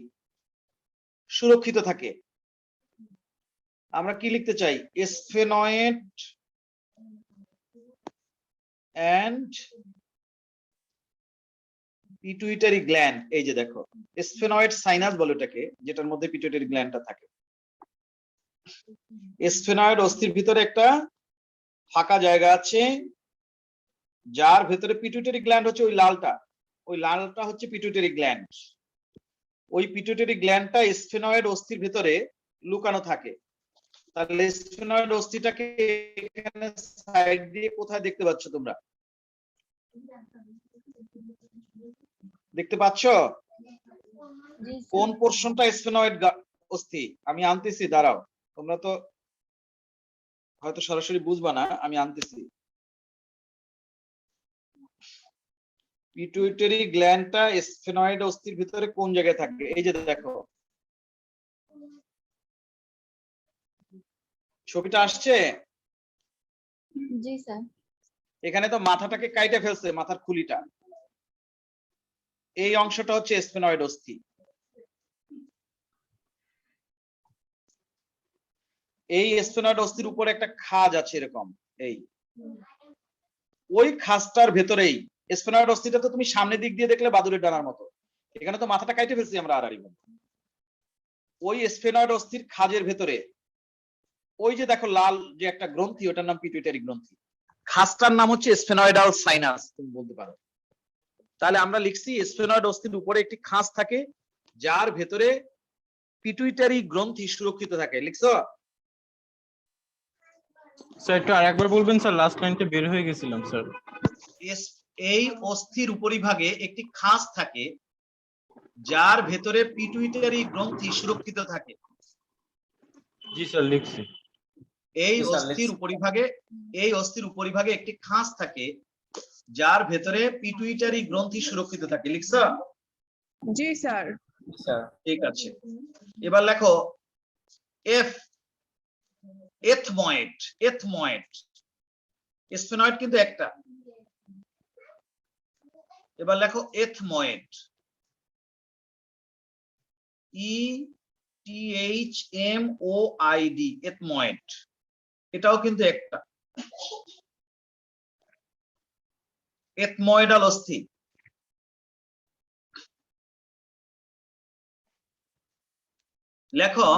সুরক্ষিত থাকে। আমরা কি লিখতে চাই? Sphenoid and pituitary gland. এই যে দেখো, স্ফেনয়েড সাইনাস বলে এটাকে, যেটার মধ্যে পিটুইটারি গ্ল্যান্ডটা থাকে। স্ফেনয়েড অস্থির ভিতরে একটা ফাঁকা জায়গা আছে যার ভেতরে পিটুইটারি গ্ল্যান্ড হচ্ছে ওই লালটা হচ্ছে পিটুইটারি গ্ল্যান্ড। ওই পিটুইটারি গ্ল্যান্ডটা স্ফেনয়েড অস্থির ভিতরে লুকানো থাকে। তাহলে স্ফেনয়েড অস্থিটাকে এখানে সাইড দিয়ে কোথায় দেখতে পাচ্ছ তোমরা? দেখতে পাচ্ছ কোন পোরশনটা স্ফেনয়েড অস্থি? আমি আনতেছি, দাঁড়াও, তোমরা তো হয়তো সরাসরি বুঝবা না, আমি আনতেছি। পিটুইটারি গ্ল্যান্ডটা স্ফেনয়েড অস্থির ভিতরে কোন জায়গায় থাকে? এই যে দেখো, ছবিটা আসছে? জি স্যার। এখানে তো মাথাটাকে কাইটে ফেলছে, মাথার খুলিটা। এই অংশটা হচ্ছে স্ফেনয়েড অস্থি। এই স্ফেনয়েড অস্থির উপরে একটা খাঁজ আছে এরকম, এই ওই খাঁজটার ভেতরেই স্ফেনয়েড অস্থিটা তো তুমি সামনের দিক দিয়ে দেখলে বাদুড়ের ডানার মতো, এখানে তো মাথাটা কাইটে ফেলছি আমরা আড়াআড়ি। ওই স্ফেনয়েড অস্থির খাঁজের ভেতরে ওই যে দেখো লাল যে একটা গ্রন্থি, ওটার নাম পিটুইটারি গ্রন্থি। খাঁজটার নাম হচ্ছে স্ফেনয়েডাল সাইনাস, তুমি বলতে পারো। তাহলে আমরা লিখছি স্ফেনয়েড অস্থির উপরে একটি খাঁজ থাকে যার ভেতরে পিটুইটারি গ্রন্থি সুরক্ষিত থাকে। লিখছো? স্যার একটু আরেকবার বলবেন স্যার, লাস্ট লাইনটা বের হয়ে গেছিলাম স্যার। এই অস্থির উপরিভাগে একটি খাঁজ থাকে যার ভেতরে পিটুইটারি গ্রন্থি সুরক্ষিত থাকে। জি স্যার লিখছি। এই জি, স্যার, অস্থির উপরিভাগে একটি খাঁজ থাকে যার ভেতরে পিটুইটারি গ্রন্থি সুরক্ষিত থাকে। লিখছো? জি স্যার। স্যার ঠিক আছে, এবার লেখো এফ এথময়েড। স্ফেনয়েড কিন্তু একটা। এবার লেখো এথময়েড, ETHMOID, এথময়েড, এটাও কিন্তু একটা। এথময়েডাল অস্থি। লেখো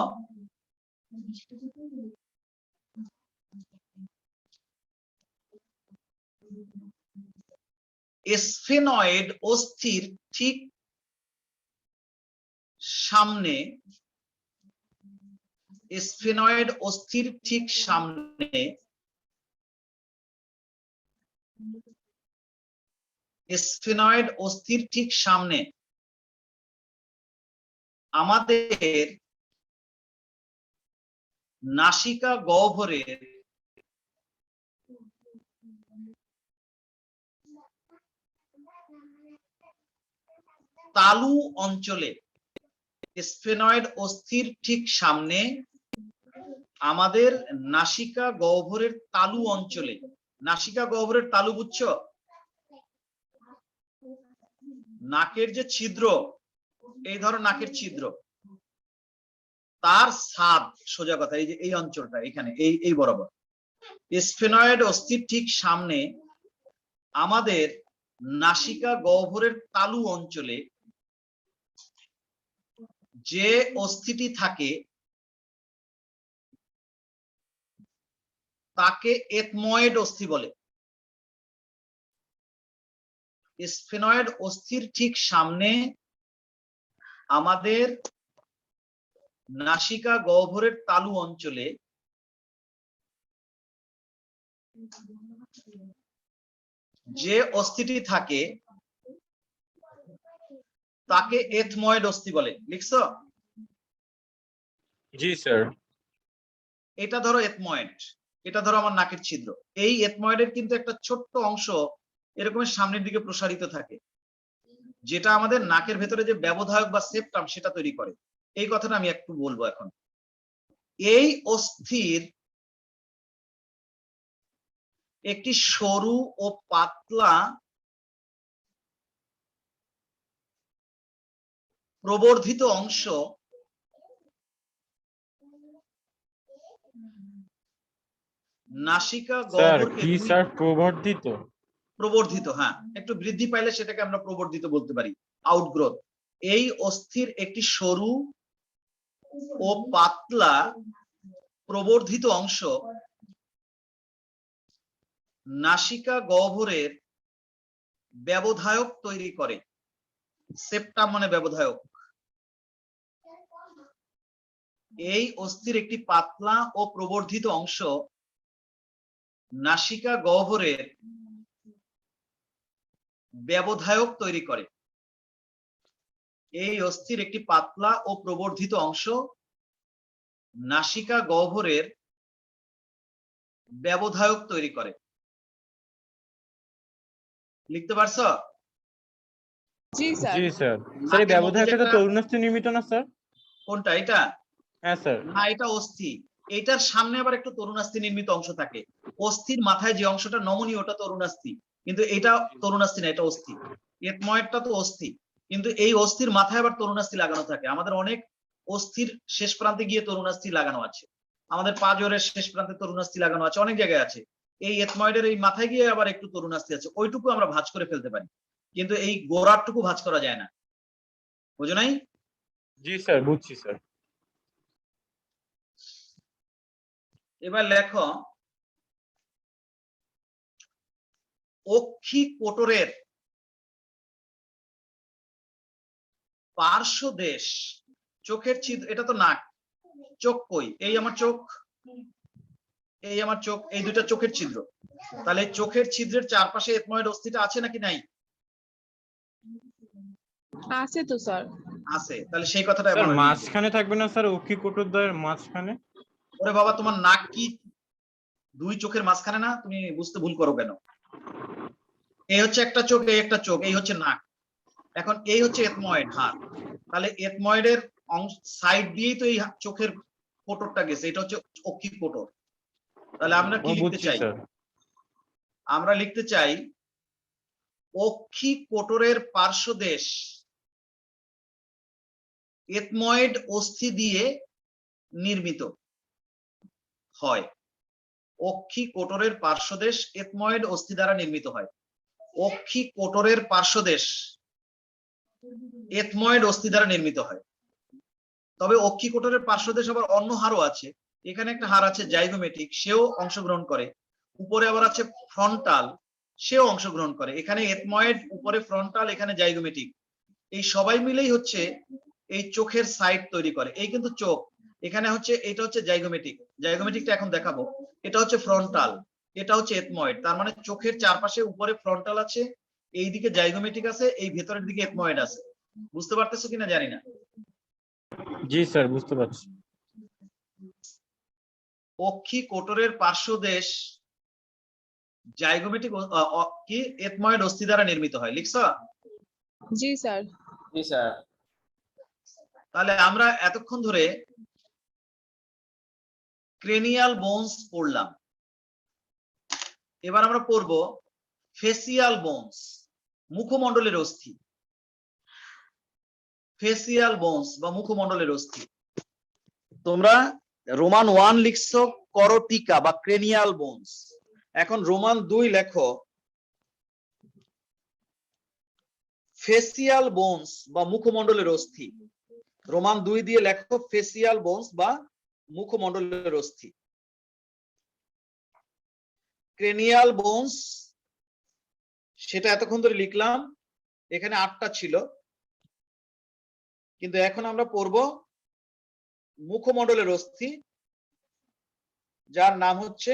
স্ফেনয়েড অস্থির ঠিক সামনে, স্ফেনয়েড অস্থির ঠিক সামনে স্ফেনয়েড অস্থির ঠিক সামনে আমাদের নাসিকা গহ্বরের তালু অঞ্চলে, স্ফেনয়েড অস্থির ঠিক সামনে আমাদের নাসিকা গহ্বরের তালু অঞ্চলে, নাসিকা গহ্বরের তালু বুঝছো? নাকের যে ছিদ্র, এই ধরো নাকের ছিদ্র, তার ছাদ, সোজা কথা এই যে এই অঞ্চলটা এখানে এই বরাবর স্ফেনয়েড অস্থির ঠিক সামনে আমাদের নাসিকা গহ্বরের তালু অঞ্চলে যে অস্থিটি থাকে তাকে এথময়েড অস্থি বলে। স্ফেনয়েড অস্থির ঠিক সামনে আমাদের নাসিকা গহ্বরের তালু অঞ্চলে যে অস্থিটি থাকে তাকে এথময়েড অস্থি বলে। লিখছো? জি স্যার। এটা ধরো এথময়েড, এটা ধরো আমার নাকের ছিদ্র। এই এথময়েডের কিন্তু একটা ছোট্ট অংশ এরকম সামনের দিকে প্রসারিত থাকে, যেটা আমাদের নাকের ভেতরে যে ব্যবধায়ক বা সেপ্টাম সেটা তৈরি করে। এই কথাটা আমি একটু বলবো এখন। এই অস্থির একটি সরু ও পাতলা প্রবর্ধিত অংশ নাসিকা স্যার গহ্বরকে কি স্যার প্রবর্ধিত? প্রবর্ধিত, হ্যাঁ, একটু বৃদ্ধি পাইলে সেটাকে আমরা প্রবর্ধিত বলতে পারি, আউটগ্রোথ। এই অস্থির একটি সরু ও পাতলা প্রবর্ধিত অংশ নাসিকা গহ্বরের ব্যবধায়ক তৈরি করে। সেপ্টাম মানে ব্যবধায়ক। এই অস্থির একটি পাতলা ও প্রবর্ধিত অংশ নাসিকা গহ্বরের ব্যবধায়ক তৈরি করে। এই অস্থির একটি পাতলা ও প্রবর্ধিত অংশ নাসিকা গহ্বরের ব্যবধায়ক তৈরি করে। লিখতে পারছো? জি স্যার। জি স্যার। স্যার এই ব্যবধায়কটা তো তরুণাস্থি নির্মিত না স্যার? কোনটা? এটা হ্যাঁ স্যার। না, এটা অস্থি। এটার সামনে আবার একটু তরুণাস্থি নির্মিত অংশ থাকে। অস্থির মাথায় যে অংশটা নমনীয় ওটা তরুণাস্থি, কিন্তু এটা তরুণাস্থি না, এটা অস্থি। এথময়েডটা তো অস্থি, কিন্তু এই অস্থির মাথায় আবার তরুণাস্থি লাগানো থাকে। আমাদের অনেক অস্থির শেষ প্রান্তে গিয়ে তরুণাস্থি লাগানো আছে, আমাদের পাঁজরের শেষ প্রান্তে তরুণাস্থি লাগানো আছে, অনেক জায়গায় আছে। এই এথময়েডের এই মাথায় গিয়ে আবার একটু তরুণাস্থি আছে, ওইটুকু আমরা ভাঁজ করে ফেলতে পারি, কিন্তু এই গোড়ারটুকু ভাঁজ করা যায় না। বুঝো নাই? জি স্যার বুঝছি স্যার। এবার লেখো অক্ষি কোটরের পার্শ্বদেশ, চোখের ছিদ্র, এটা তো নাক, চোখ কই? এই আমার চোখ, এই আমার চোখ, এই দুইটা চোখের ছিদ্র। তাহলে চোখের ছিদ্রের চারপাশে এথময়েড অস্থিটা আছে নাকি নাই? আছে তো স্যার। আছে। তাহলে সেই কথাটা স্যার আমরা লিখবো। মাঝখানে থাকবে না স্যার অক্ষিকোটরদ্বয়ের মাঝখানে? ওরে বাবা, তোমার নাক কি দুই চোখের মাঝখানে না? তুমি বুঝতে ভুল করো কেন? এই হচ্ছে একটা চোখ, এই একটা চোখ, এই হচ্ছে নাক। এখন এই হচ্ছে এথময়েড হাড়। তাহলে এথময়েডের অংশ সাইড দিয়েই তো এই চোখের কোটরটা গেছে, এটা হচ্ছে অক্ষিক কোটর। তাহলে আমরা কি লিখতে বুঝছি চাই? স্যার। আমরা লিখতে চাই অক্ষিক কোটরের পার্শ্বদেশ এথময়েড অস্থি দিয়ে নির্মিত হয়। অক্ষিক কোটরের পার্শ্বদেশ এথময়েড অস্থি দ্বারা নির্মিত হয়। অক্ষিক কোটরের পার্শ্বদেশ এথময়েড অস্থি দ্বারা নির্মিত হয়। তবে অক্ষিক কোটরের পার্শ্বদেশ আবার অন্য হাড়ও আছে। এখানে একটা হাড় আছে জাইগোমেটিক, সেও অংশগ্রহণ করে। উপরে আবার আছে ফ্রন্টাল, সেও অংশগ্রহণ করে। এখানে এথময়েড, উপরে ফ্রন্টাল, এখানে জাইগোমেটিক, এই সবাই মিলেই হচ্ছে এই চোখের সাইড তৈরি করে। এই কিন্তু চোখ, এখানে হচ্ছে, এটা হচ্ছে জাইগোমেটিক। জাইগোমেটিকটা এখন দেখাবো। এটা হচ্ছে ফ্রন্টাল, এটা হচ্ছে এথময়েড। তার মানে চোখের চারপাশে উপরে ফ্রন্টাল আছে, এই দিকে জাইগোমেটিক আছে, এই ভেতরের দিকে এথময়েড আছে। বুঝতে পারতেছো কিনা জানি না। জি স্যার, বুঝতে পারছি। অক্ষিক কোটরের পার্শ্বদেশ জাইগোমেটিক কি এথময়েড অস্থি দ্বারা নির্মিত হয়। লিখছো? জি স্যার। জি স্যার। তাহলে আমরা এতক্ষণ ধরে ক্রেনিয়াল বোনস পড়লাম। এবার আমরা পড়ব ফেসিয়াল বোনস, মুখমণ্ডলের অস্থি। ফেসিয়াল বোনস বা মুখমণ্ডলের অস্থি। তোমরা রোমান 1 লিখছো করটিকা বা ক্রেনিয়াল বোনস। এখন রোমান 2 লেখো ফেসিয়াল বোনস বা মুখমণ্ডলের অস্থি। রোমান 2 দিয়ে লেখো ফেসিয়াল বোনস বা মুখমণ্ডলের অস্থি। ক্রেনিয়াল বোনস সেটা এতক্ষণ ধরে লিখলাম, এখানে 8টা ছিল, কিন্তু এখন আমরা পড়ব মুখমণ্ডলের অস্থি, যার নাম হচ্ছে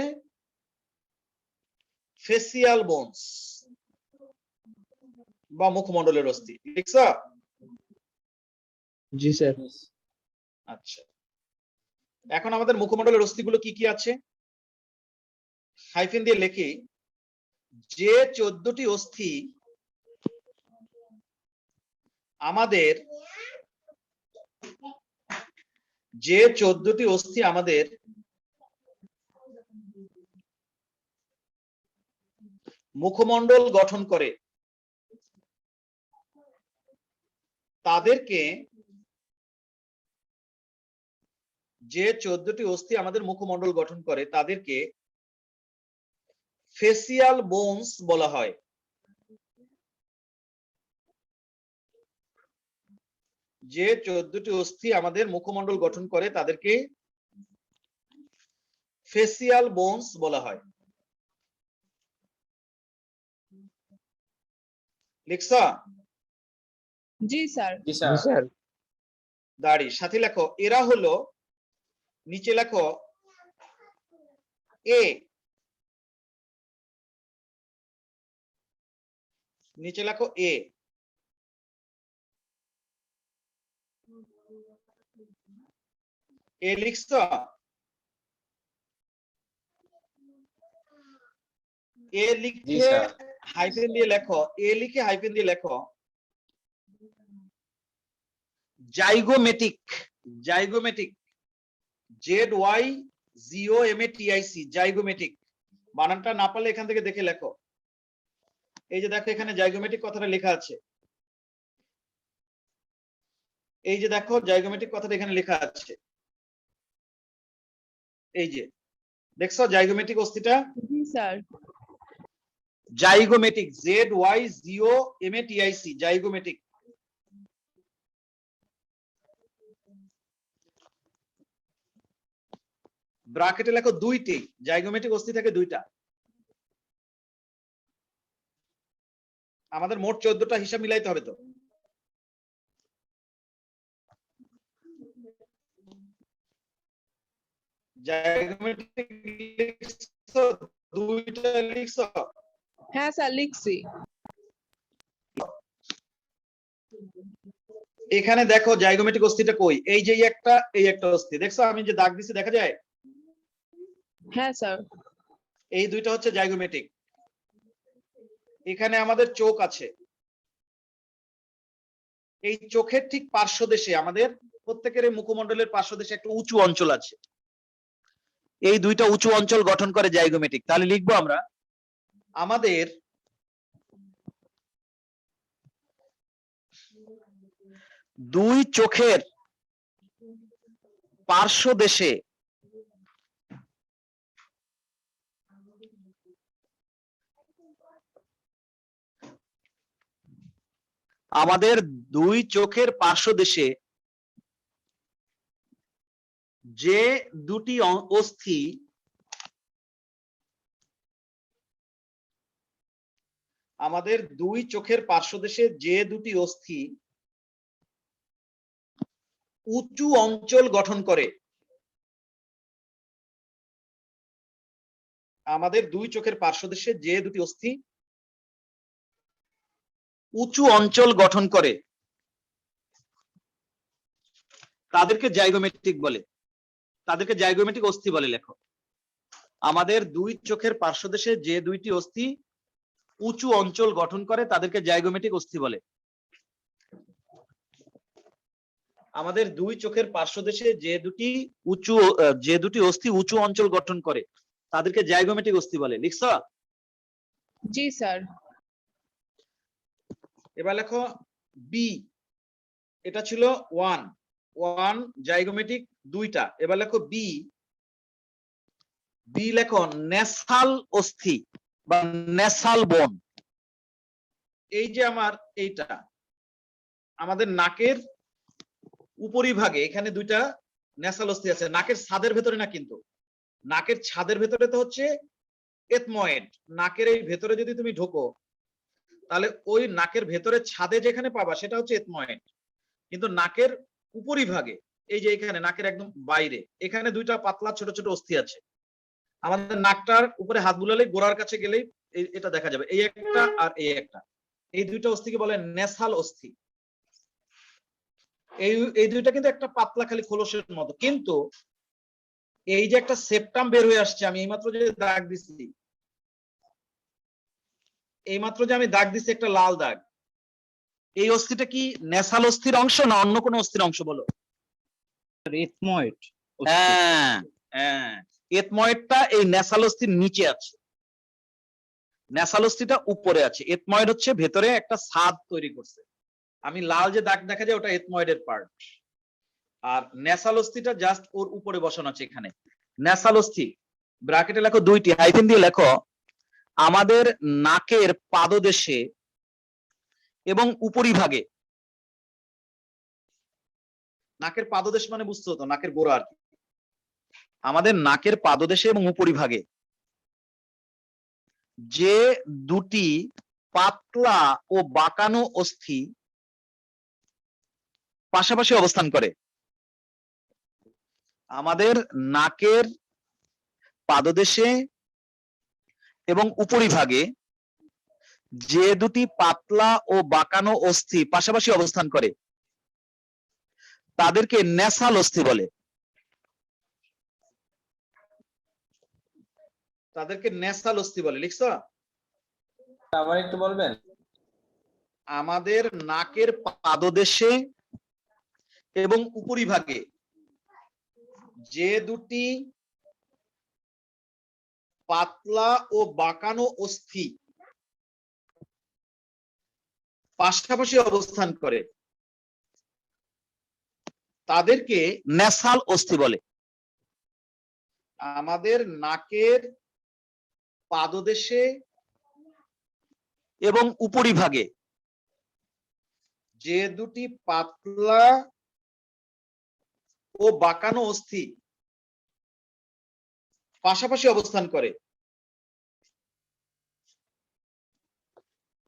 ফেসিয়াল বোনস বা মুখমণ্ডলের অস্থি। লিখছো? জি স্যার। আচ্ছা, এখন আমাদের মুখমণ্ডলের অস্থিগুলো কি কি আছে হাইফেন দিয়ে লিখি। যে 14টি অস্থি আমাদের, যে 14টি অস্থি আমাদের মুখমণ্ডল গঠন করে, তাদেরকে, যে 14টি অস্থি আমাদের মুখমণ্ডল গঠন করে তাদেরকে ফেসিয়াল বোনস বলা হয়। যে 14টি অস্থি আমাদের মুখমণ্ডল গঠন করে তাদেরকে ফেসিয়াল বোনস বলা হয়। লিখছো? জি স্যার। জি জি স্যার। স্যার। দাড়ি সাথে লেখো, এরা হলো, নিচে লেখো এ, নিচে লেখো এ। এ লিখছো? এ জি লিখে স্যার। হাইফেন দিয়ে লেখো, এ লিখে হাইফেন দিয়ে লেখো জাইগোমেটিক। Zygomatic, ZYGOMATIC, zygomatic. বানানটা না পারলে এখান থেকে দেখে লেখো। এই যে দেখো এখানে জাইগোমেটিক কথাটা লেখা আছে, এই যে দেখো জাইগোমেটিক কথাটা এখানে লেখা আছে, এই যে দেখছো জাইগোমেটিক অস্থিটা? জি স্যার। Zygomatic, ZYGOMATIC, zygomatic. ব্র্যাকেটে লেখো দুইটি, জাইগোমেটিক অস্থি থাকে দুইটা। আমাদের মোট 14টা হিসাব মিলাইতে হবে তো। জাইগোমেটিক দুইটা লিখছো? হ্যাঁ স্যার লিখছি। এখানে দেখো জাইগোমেটিক অস্থিটা কই, এই যে এই একটা অস্থি দেখছো, আমি যে দাগ দিছি দেখা যায়, হ্যাঁ স্যার। এই দুইটা হচ্ছে জাইগোমেটিক। এখানে আমাদের চোখ আছে, এই চোখের ঠিক পার্শ্বদেশে আমাদের প্রত্যেকের মুখমণ্ডলের পার্শ্বদেশে একটা উঁচু অঞ্চল আছে, এই দুইটা উঁচু অঞ্চল গঠন করে জাইগোমেটিক। তাহলে লিখবো আমরা আমাদের দুই চোখের পার্শ্বদেশে আমাদের দুই চোখের পার্শ্বদেশে যে দুটি অস্থি আমাদের দুই চোখের পার্শ্বদেশে যে দুটি অস্থি উঁচু অঞ্চল গঠন করে, আমাদের দুই চোখের পার্শ্বদেশে যে দুটি অস্থি উঁচু অঞ্চল গঠন করে তাদেরকে জাইগোমেট্রিক বলে, তাদেরকে জাইগোমেট্রিক অস্থি বলে। লেখো আমাদের দুই চোখের পার্শ্বদেশে যে দুইটি অস্থি উঁচু অঞ্চল গঠন করে তাদেরকে জাইগোমেট্রিক অস্থি বলে। আমাদের দুই চোখের পার্শ্বদেশে যে দুটি অস্থি উঁচু অঞ্চল গঠন করে তাদেরকে জাইগোমেট্রিক অস্থি বলে। লিখছ? জি স্যার। এবার লেখো বি, এটা ছিল ওয়ান জাইগোমেট্রিক দুইটা। এবার লেখো বি, লেখো নেসাল অস্থি বা নেসাল বোন। এই যে এইটা আমাদের নাকের উপরিভাগে এখানে দুইটা নেসাল অস্থি আছে, নাকের ছাদের ভেতরে না, কিন্তু নাকের ছাদের ভেতরে তো হচ্ছে এথময়েড। নাকের এই ভেতরে যদি তুমি ঢোকো তাহলে ওই নাকের ভেতরে ছাদে যেখানে পাবা সেটা হচ্ছে এথময়েড, কিন্তু নাকের উপরিভাগে এই যে এখানে নাকের একদম বাইরে এখানে দুইটা পাতলা ছোট ছোট অস্থি আছে। আমাদের নাকটার উপরে হাত বুলালে গোড়ার কাছে গেলেই এটা দেখা যাবে, এই একটা আর এই একটা, এই দুইটা অস্থিকে বলে নেসাল অস্থি। এই দুইটা কিন্তু একটা পাতলা খালি খোলসের মতো, কিন্তু এই যে একটা সেপ্টাম বের হয়ে আসছে, আমি এইমাত্র যে দাগ দিছি, একটা লাল দাগ, এই অস্থিটা কি নেসাল অস্থির অংশ না অন্য কোনো অস্থির অংশ বলো? এথময়েড। হ্যাঁ হ্যাঁ, এথময়েডটা এই নেসাল অস্থির নিচে আছে, নেসাল অস্থিটা উপরে আছে, এথময়েড হচ্ছে ভেতরে একটা ছাদ তৈরি করছে। আমি লাল যে দাগ দেখা যায় ওটা এথময়েডের পার্ট, আর নেসাল অস্থিটা জাস্ট ওর উপরে বসানো আছে। এখানে নেসাল অস্থি ব্র্যাকেটে লেখো দুইটি, হাইফেন দিয়ে লেখো আমাদের নাকের পাদদেশে এবং উপরিভাগে। নাকের পাদদেশ মানে বুঝছো তো, নাকের গোড়া আর কি। আমাদের নাকের পাদদেশে এবং উপরিভাগে যে দুটি পাতলা ও বাঁকানো অস্থি পাশাপাশি অবস্থান করে, আমাদের নাকের পাদদেশে এবং উপরিভাগে যে দুটি পাতলা ও বাঁকানো অস্থি পাশাপাশি অবস্থান করে তাদেরকে নেসাল অস্থি বলে, তাদেরকে নেসাল অস্থি বলে। লিখছো? আবার একটু বলবেন? আমাদের নাকের পাদদেশে এবং উপরিভাগে যে দুটি পাতলা ও বাঁকানো অস্থি পাশাপাশি অবস্থান করে তাদেরকে নেসাল অস্থি বলে। আমাদের নাকের পাদদেশে এবং উপরিভাগে যে দুটি পাতলা ও বাঁকানো অস্থি পাশাপাশি অবস্থান করে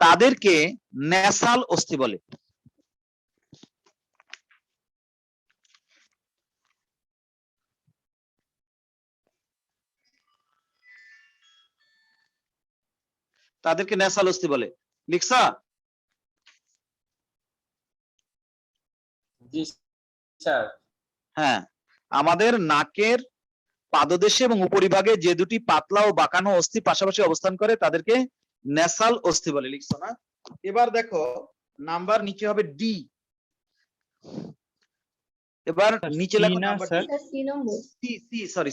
তাদেরকে নেসাল অস্থি বলে। তাদেরকে ন্যাসাল অস্থি বলে। লিখছা? জি স্যার। হ্যাঁ, আমাদের নাকের পাদদেশে এবং উপরিভাগে যে দুটি পাতলা ও বাঁকানো অস্থি পাশাপাশি অবস্থান করে তাদেরকে ন্যাসাল অস্থি বলে। লিখছো না? এবার দেখো নাম্বার নিচে হবে ডি। এবার স্যার, নিচে সি লেখো না নাম্বার স্যার?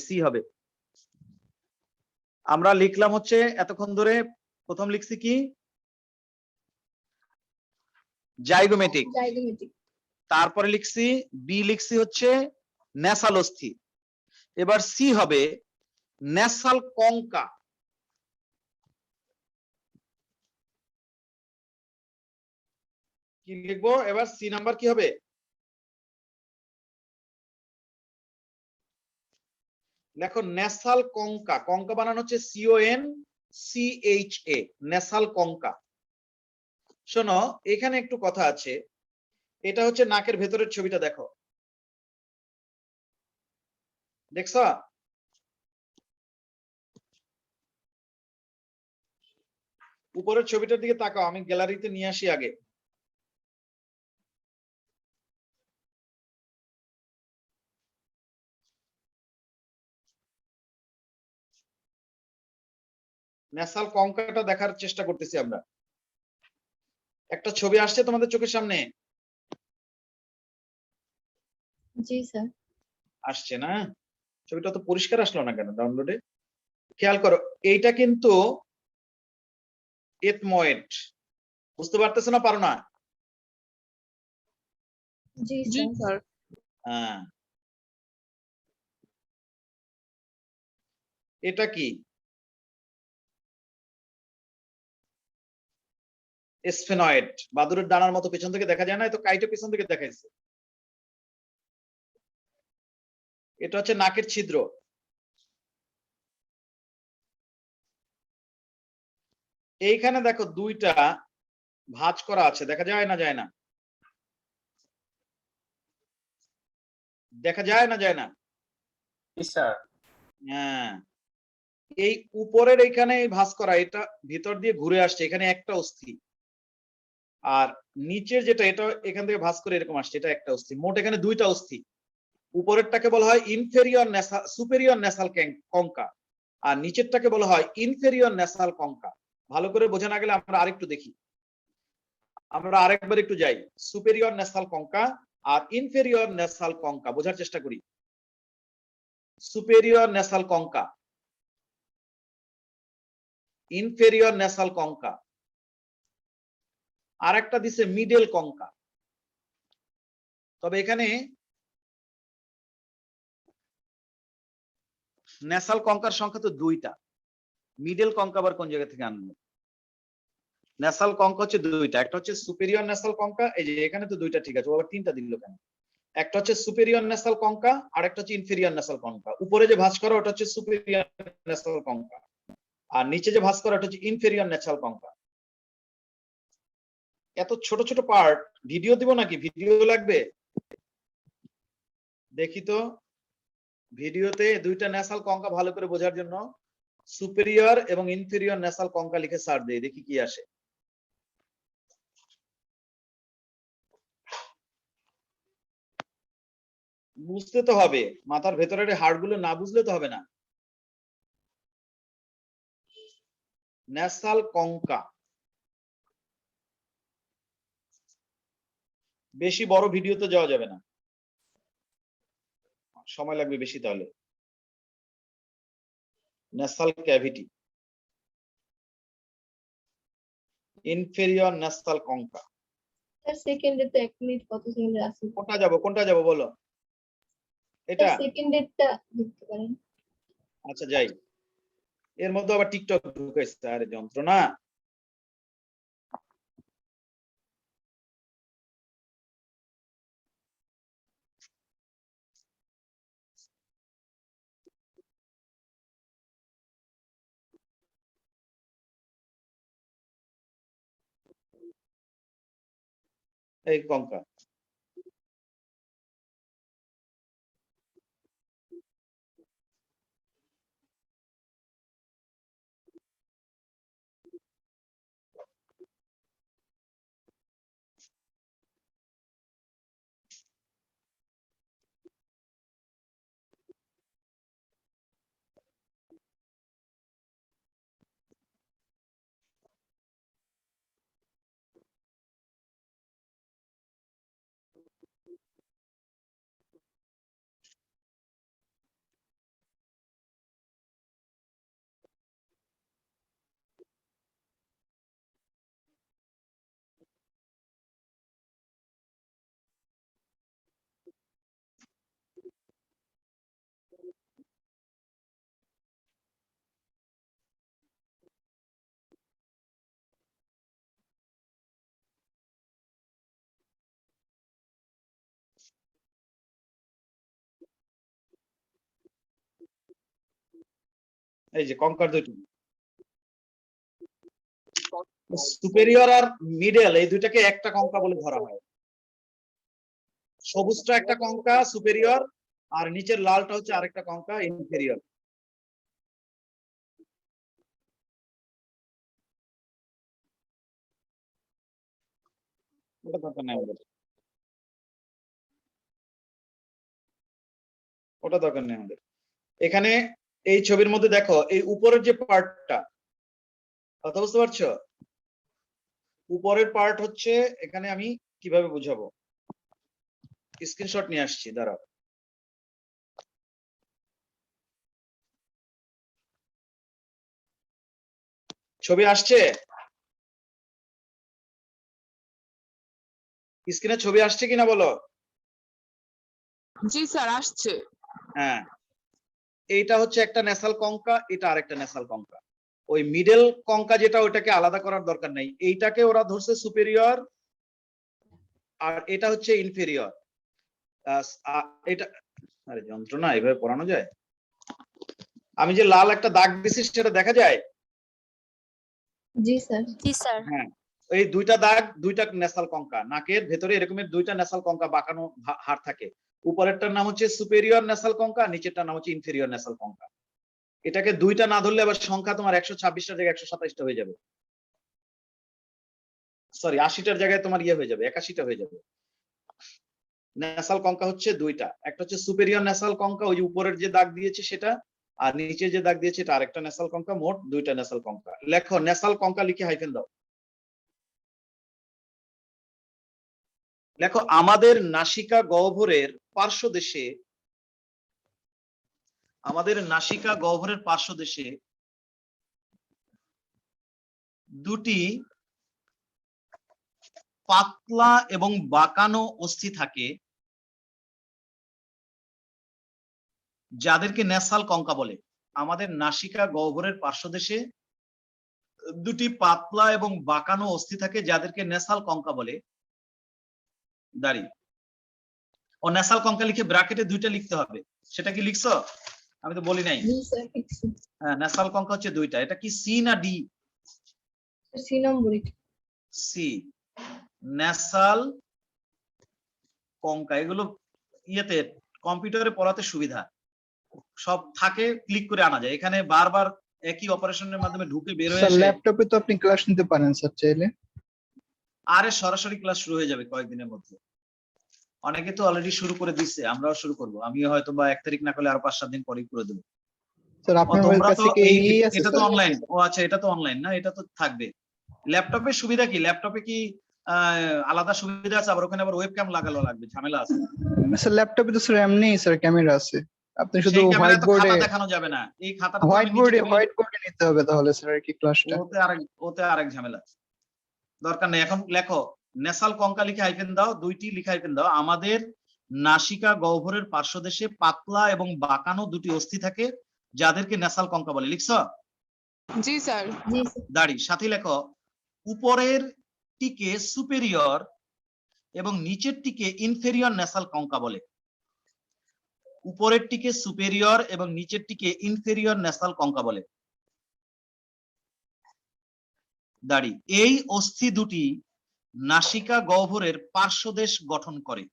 সি হবে। আমরা লিখলাম হচ্ছে এতক্ষণ ধরে প্রথম লিখছি কি জাইগোমেটিক, তারপরে লিখছি বি লিখছি হচ্ছে ন্যাসাল অস্থি। এবার সি হবে ন্যাসাল কঙ্কা। কি লিখবো এবার? সি নাম্বার কি হবে? দেখো ন্যাসাল কঙ্কা, কঙ্কা বানানো হচ্ছে CONCHA, ন্যাসাল কঙ্কা। শোনো এখানে একটু কথা আছে, এটা হচ্ছে নাকের ভেতরের ছবিটা, দেখো, দেখছো? উপরের ছবিটার দিকে তাকাও, আমি গ্যালারিতে নিয়ে আসি আগে। ন্যাসাল কঙ্কাটা দেখার চেষ্টা করতেছি আমরা। একটা ছবি আসছে তোমাদের চোখের সামনে? জি স্যার। আসছে না? ছবিটা তো পরিষ্কার আসলো না কেন ডাউনলোডে? খেয়াল করো, এইটা কিন্তু এথময়েড। বুঝতে পারতেছো না? পারো না? জি জি স্যার। স্যার। হ্যাঁ, এটা কি? স্ফেনয়েড। বাদুড়ের ডানার মতো পেছন থেকে দেখা যায় না, তো কাইটা পেছন থেকে দেখাইছে। এটা হচ্ছে নাকের ছিদ্র। এইখানে দেখো দুইটা ভাঁজ করা আছে, দেখা যায় না? যায় না? দেখা যায় না? যায় না? জি স্যার। হ্যাঁ, এই উপরের এইখানে এই ভাঁজ করা, এটা ভিতর দিয়ে ঘুরে আসছে, এখানে একটা অস্থি। আর নিচের যেটা, এটা এখান থেকে ভাঁজ করে এরকম আসছে, এটা একটা অস্থি। মোট এখানে দুইটা অস্থি। উপরেরটাকে বলা হয় ইনফেরিয়র ন্যাসাল, সুপেরিয়র ন্যাসাল কঙ্কা, আর নিচেরটাকে বলা হয় ইনফেরিয়র ন্যাসাল কঙ্কা। ভালো করে বোঝা না গেলে আমরা আরেকটু দেখি, আমরা আরেকবার একটু যাই। সুপেরিয়র ন্যাসাল কঙ্কা আর ইনফেরিয়র ন্যাসাল কঙ্কা বোঝার চেষ্টা করি। সুপেরিয়র ন্যাসাল কঙ্কা, ইনফেরিয়র ন্যাসাল কঙ্কা, আর একটা দিছে মিডল কঙ্কা। তবে এখানে ন্যাসাল কঙ্কার সংখ্যা তো দুইটা, মিডল কঙ্কা আবার কোন জায়গা থেকে আনবো? ন্যাসাল কঙ্কা হচ্ছে দুইটা, একটা হচ্ছে সুপেরিয়র ন্যাসাল কঙ্কা, এই যে এখানে তো দুইটা, ঠিক আছে, ও আবার তিনটা দিল কেন? একটা হচ্ছে সুপেরিয়র ন্যাসাল কঙ্কা আর একটা হচ্ছে ইনফেরিয়র ন্যাসাল কঙ্কা। উপরে যে ভাঁজ করা ওটা হচ্ছে সুপেরিয়র ন্যাসাল কঙ্কা, আর নিচে যে ভাঁজ করা ওটা হচ্ছে ইনফেরিয়র ন্যাসাল কঙ্কা। এত ছোট ছোট পার্ট ভিডিও দিব নাকি? ভিডিও লাগবে? দেখি তো ভিডিওতে দুইটা ন্যাসাল কঙ্কা ভালো করে বোঝার জন্য সুপেরিয়র এবং ইনফেরিয়র ন্যাসাল কঙ্কা লিখে সার্চ দেই, দেখি কি আসে। বুঝতে তো হবে, মাথার ভেতরের হাড় গুলো না বুঝলে তো হবে না। ন্যাসাল কঙ্কা, বেশি বড় ভিডিওতে যাওয়া যাবে না, সময় লাগবে বেশি। তাহলে nasal cavity, inferior nasal concha. Sir সেকেন্ডে তো 1 মিনিট কত সেকেন্ডে আছে? কোনটা যাব বলো? এটা? সেকেন্ডেরটা দেখতে পারেন। আচ্ছা যাই। এর মধ্যে আবার টিকটক ঢুকাইছে, আরে যন্ত্রণা। এই কঙ্কা, এই যে কঙ্কার দুইটি, সুপেরিয়র আর মিডল এই দুইটাকে একটা কঙ্কা বলে ধরা হয়। সবুজটা একটা কঙ্কা সুপেরিয়র, আর নিচের লালটা হচ্ছে আরেকটা কঙ্কা ইনফেরিয়র। ওটা দরকার নেই আমাদের, ওটা দরকার নেই আমাদের। এখানে এই ছবির মধ্যে দেখো এই উপরের যে পার্টটা, কথা বুঝতে পারছো? উপরের পার্ট হচ্ছে, এখানে আমি কিভাবে বুঝাবো, স্ক্রিনশট নিয়ে আসছি, দাঁড়াও। ছবি আসছে? স্ক্রিনে ছবি আসছে কিনা বলো? জি স্যার আসছে। হ্যাঁ, এইটা হচ্ছে একটা ন্যাসাল কঙ্কা, এটা আরেকটা ন্যাসাল কঙ্কা। ওই মিডল কঙ্কা যেটা, ওইটাকে আলাদা করার দরকার নেই, এইটাকে ওরা ধরছে সুপেরিয়র আর এটা হচ্ছে ইনফেরিয়র। এটা, আরে যন্ত্রণা, এইভাবে পড়ানো যায়? আমি যে লাল একটা দাগ দিছি সেটা দেখা যায়? জি স্যার। জি স্যার। হ্যাঁ, এই দুইটা দাগ দুইটা ন্যাসাল কঙ্কা, নাকের ভেতরে এরকমের দুইটা ন্যাসাল কঙ্কা বাঁকানো হাড় থাকে। উপরেরটার নাম হচ্ছে সুপেরিয়র ন্যাসাল কঙ্কা, নিচেরটার নাম হচ্ছে ইনফেরিয়র ন্যাসাল কঙ্কা। এটাকে দুইটা না ধরলে আবার সংখ্যা তোমার 126টার জায়গায় 127টা হয়ে যাবে, সরি 80টার জায়গায় তোমার ইয়ে হয়ে যাবে, 81টা হয়ে যাবে। ন্যাসাল কঙ্কা হচ্ছে দুইটা, একটা হচ্ছে সুপেরিয়র ন্যাসাল কঙ্কা, ওই যে উপরের যে দাগ দিয়েছে সেটা, আর নিচে যে দাগ দিয়েছে এটা আরেকটা ন্যাসাল কঙ্কা। মোট দুইটা ন্যাসাল কঙ্কা। লেখো ন্যাসাল কঙ্কা লিখে হাইফেন দাও। লেখো আমাদের নাসিকা গহ্বরের পার্শ্বদেশে, আমাদের নাসিকা গহ্বরের পার্শ্বদেশে দুটি পাতলা এবং বাঁকানো অস্থি থাকে যাদেরকে ন্যাসাল কঙ্কা বলে। আমাদের নাসিকা গহ্বরের পার্শ্বদেশে দুটি পাতলা এবং বাঁকানো অস্থি থাকে যাদেরকে ন্যাসাল কঙ্কা বলে। দাঁড়ি ও ন্যাসাল কঙ্কা লিখে ব্র্যাকেটে দুইটা লিখতে হবে, সেটা কি লিখছো? আমি তো বলি নাই। জি স্যার লিখছি। হ্যাঁ, ন্যাসাল কঙ্কা হচ্ছে দুইটা। এটা কি সি না ডি? সি নম্বর এটা। C, nasal concha. এগুলো ইয়েতে কম্পিউটারে পড়াতে সুবিধা, সব থাকে, ক্লিক করে আনা যায়। এখানে বারবার একই অপারেশনের মাধ্যমে ঢুকে বের হয়ে স্যার আসে। ল্যাপটপে তো আপনি ক্লাস নিতে পারেন স্যার চাইলে। আরে সরাসরি ক্লাস শুরু হয়ে যাবে কয়েকদিনের মধ্যে। অনেকে তো অলরেডি শুরু করে দিচ্ছে, আমরাও শুরু করব। আমি হয়তো বা 1 তারিখ না করলে আরো 5-7 দিন পরেই করে দেবো। স্যার ও আপনার তোমরা কাছে তো কি এই আছে এটা তো স্যার? অনলাইন। ও আচ্ছা, এটা তো অনলাইন না, এটা তো থাকবে। ল্যাপটপের সুবিধা কি, ল্যাপটপে কি আলাদা সুবিধা আছে, আবার ওখানে আবার ওয়েবক্যাম লাগানো লাগবে, ঝামেলা আছে। স্যার ল্যাপটপে তো স্যার এমনি স্যার ক্যামেরা আছে, আপনি শুধু সেই ক্যামেরায় হোয়াইট তো বোর্ডে, খাতা দেখানো যাবে না, এই খাতাটা তো আমি নিচে হোয়াইট বোর্ডে নিতে হবে তাহলে স্যার আর কি ক্লাসটা। ওতে আরেক ঝামেলা, দরকার নেই। এখন লেখো ন্যাসাল কঙ্কা লিখে হাইফেন দাও, দুইটি লিখে হাইফেন দাও। আমাদের নাসিকা গহ্বরের পার্শ্বদেশে পাতলা এবং বাঁকানো দুটি অস্থি থাকে যাদেরকে ন্যাসাল কঙ্কা বলে। লিখছো? জি স্যার। জি স্যার। দাঁড়ি সাথে লেখো উপরের টিকে সুপেরিয়র এবং নিচের টিকে ইনফেরিয়র ন্যাসাল কঙ্কা বলে। উপরের টিকে সুপেরিয়র এবং নিচের টিকে ইনফেরিয়র ন্যাসাল কঙ্কা বলে। দাঁড়ি এই অস্থি দুটি নাসিকা গহ্বরের পার্শ্বদেশ গঠন করে।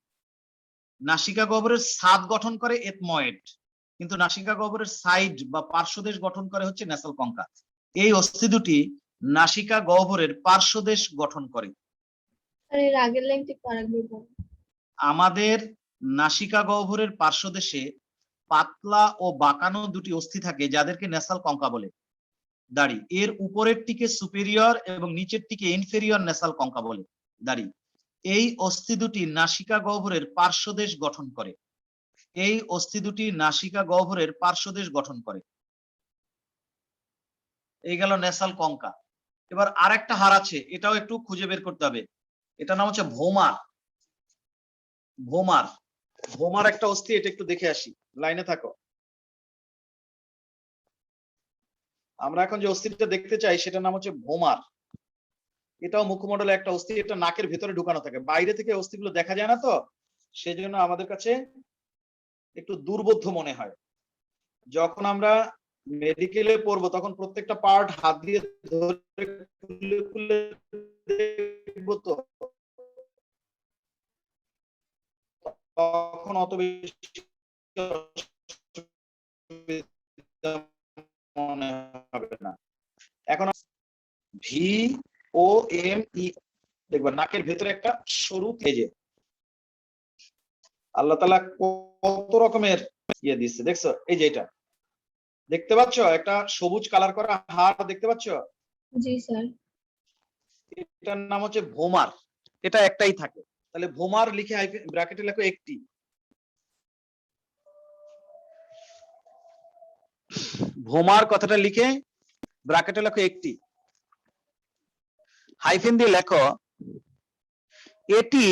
নাসিকা গহ্বরের ছাদ গঠন করে এথময়েড, কিন্তু নাসিকা গহ্বরের সাইড বা পার্শ্বদেশ গঠন করে হচ্ছে ন্যাসাল কঙ্কা। এই অস্থি দুটি নাসিকা গহ্বরের পার্শ্বদেশ গঠন করে। আর এর আগের লাইনটি আরেকবার বলুন। আমাদের নাসিকা গহ্বরের পার্শ্বদেশে পাতলা ও বাঁকানো দুটি অস্থি থাকে যাদেরকে ন্যাসাল কঙ্কা বলে। দাঁড়ি এর উপরের টিকে সুপেরিয়র এবং নিচের টিকে ইনফেরিয়র ন্যাসাল কঙ্কা বলে। দাঁড়ি এই অস্থি দুটি নাসিকা গহ্বরের পার্শ্বদেশ গঠন করে। এই অস্থি দুটি নাসিকা গহ্বরের পার্শ্বদেশ গঠন করে। এই গেল ন্যাসাল কঙ্কা। এবার আরেকটা হাড় আছে, এটাও একটু খুঁজে বের করতে হবে। এটা নাম হচ্ছে ভোমার। ভোমার, ভোমার একটা অস্থি, এটা একটু দেখে আসি, লাইনে থাকো। আমরা এখন যে অস্থিটা দেখতে চাই সেটার নাম হচ্ছে ভোমার। এটাও মুখমণ্ডলে একটা অস্থি, এটা নাকের ভেতরে ঢুকানো থাকে, বাইরে থেকে অস্থিগুলো দেখা যায় না, তো সেই জন্য আমাদের কাছে একটু দুর্বোধ্য মনে হয়। যখন আমরা মেডিকেলে পড়বো তখন প্রত্যেকটা পার্ট হাত দিয়ে ধরে খুলে খুলে দেখবো, তো তখন অত বেশি অসুবিধা মনে হবে না। এখন ভি ও এম ই দেখবা নাকের ভেতরে একটা সরু তেজে আল্লাহ তাআলা কত রকমের ইয়ে দিচ্ছে, দেখছো? এই যে এটা দেখতে পাচ্ছ, একটা সবুজ কালার করা হাড় দেখতে পাচ্ছ? জি স্যার। এটার নাম হচ্ছে ভোমার। এটা একটাই থাকে, তাহলে ভোমার লিখে ব্র্যাকেটে লেখো একটি। ভোমার কথাটা লিখে ব্র্যাকেটে লেখো একটি, হাইফেন দিয়ে লেখো এটি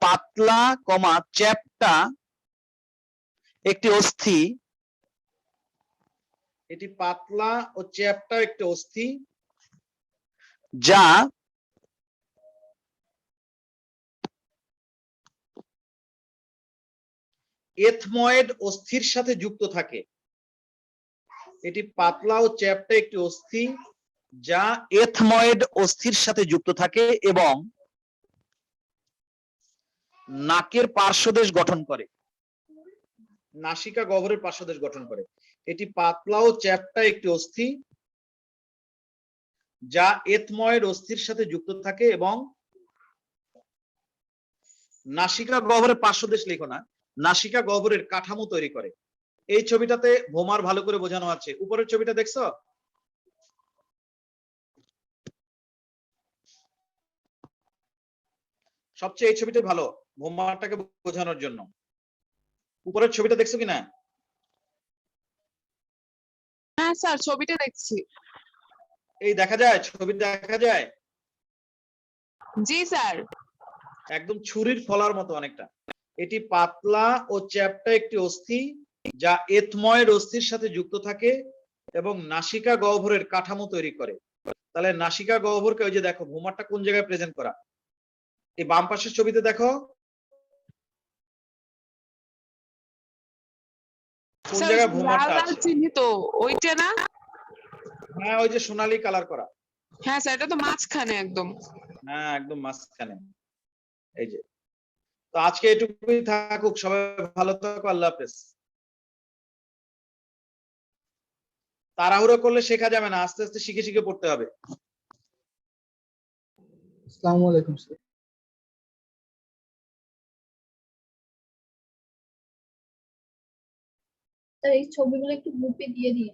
পাতলা কমা চ্যাপ্টা একটি অস্থি, এটি পাতলা ও চ্যাপ্টা একটি অস্থি যা এথময়েড অস্থির সাথে যুক্ত থাকে। এটি পাতলা ও চ্যাপ্টা একটি অস্থি যা এথময়েড অস্থির সাথে যুক্ত থাকে এবং নাকের পার্শ্বদেশ গঠন করে, নাসিকা গহ্বরের পার্শ্বদেশ গঠন করে। এটি পাতলা ও চ্যাপ্টা একটি অস্থি যা এথময়েড অস্থির সাথে যুক্ত থাকে এবং নাসিকা গহ্বরের পার্শ্বদেশ লেখো না, নাসিকা গহ্বরের কাঠামো তৈরি করে। এই ছবিটাতে ভোমার ভালো করে বোঝানো আছে। উপরের ছবিটা দেখছো? সবচেয়ে এই ছবিটা ভালো ভোমারটাকে বোঝানোর জন্য। উপরের ছবিটা দেখছো কিনা? হ্যাঁ স্যার, ছবিটা দেখছি। এই দেখা যায়, ছবি দেখা যায় জি স্যার। একদম ছুরির ফলার মতো অনেকটা। এটি পাতলা ও চ্যাপ্টা একটি অস্থি যা এথময়েড অস্থির সাথে যুক্ত থাকে এবং নাসিকা গহ্বরের কাঠামো তৈরি করে। তাহলে নাসিকা গহ্বরকে ওই যে দেখো ভোমারটা কোন জায়গায় প্রেজেন্ট করা, এই বাম পাশের ছবিতে দেখো কোন স্যার জায়গায় লাল ভোমারটা লাল আছে। চিহ্নিত ওইটা না? হ্যাঁ, ওই যে সোনালী কালার করা। হ্যাঁ স্যার, এটা তো মাঝখানে একদম। হ্যাঁ, একদম মাঝখানে। এই যে, তো আজকে এটুকুই থাকুক, সবাই ভালো থাকো, আল্লাহ হাফেজ। তাড়াহুড়ো করলে শেখা যাবে না, আস্তে আস্তে শিখে শিখে পড়তে হবে। আসসালামু আলাইকুম স্যার। স্যার এই ছবিগুলো একটু গ্রুপে দিয়ে দিন।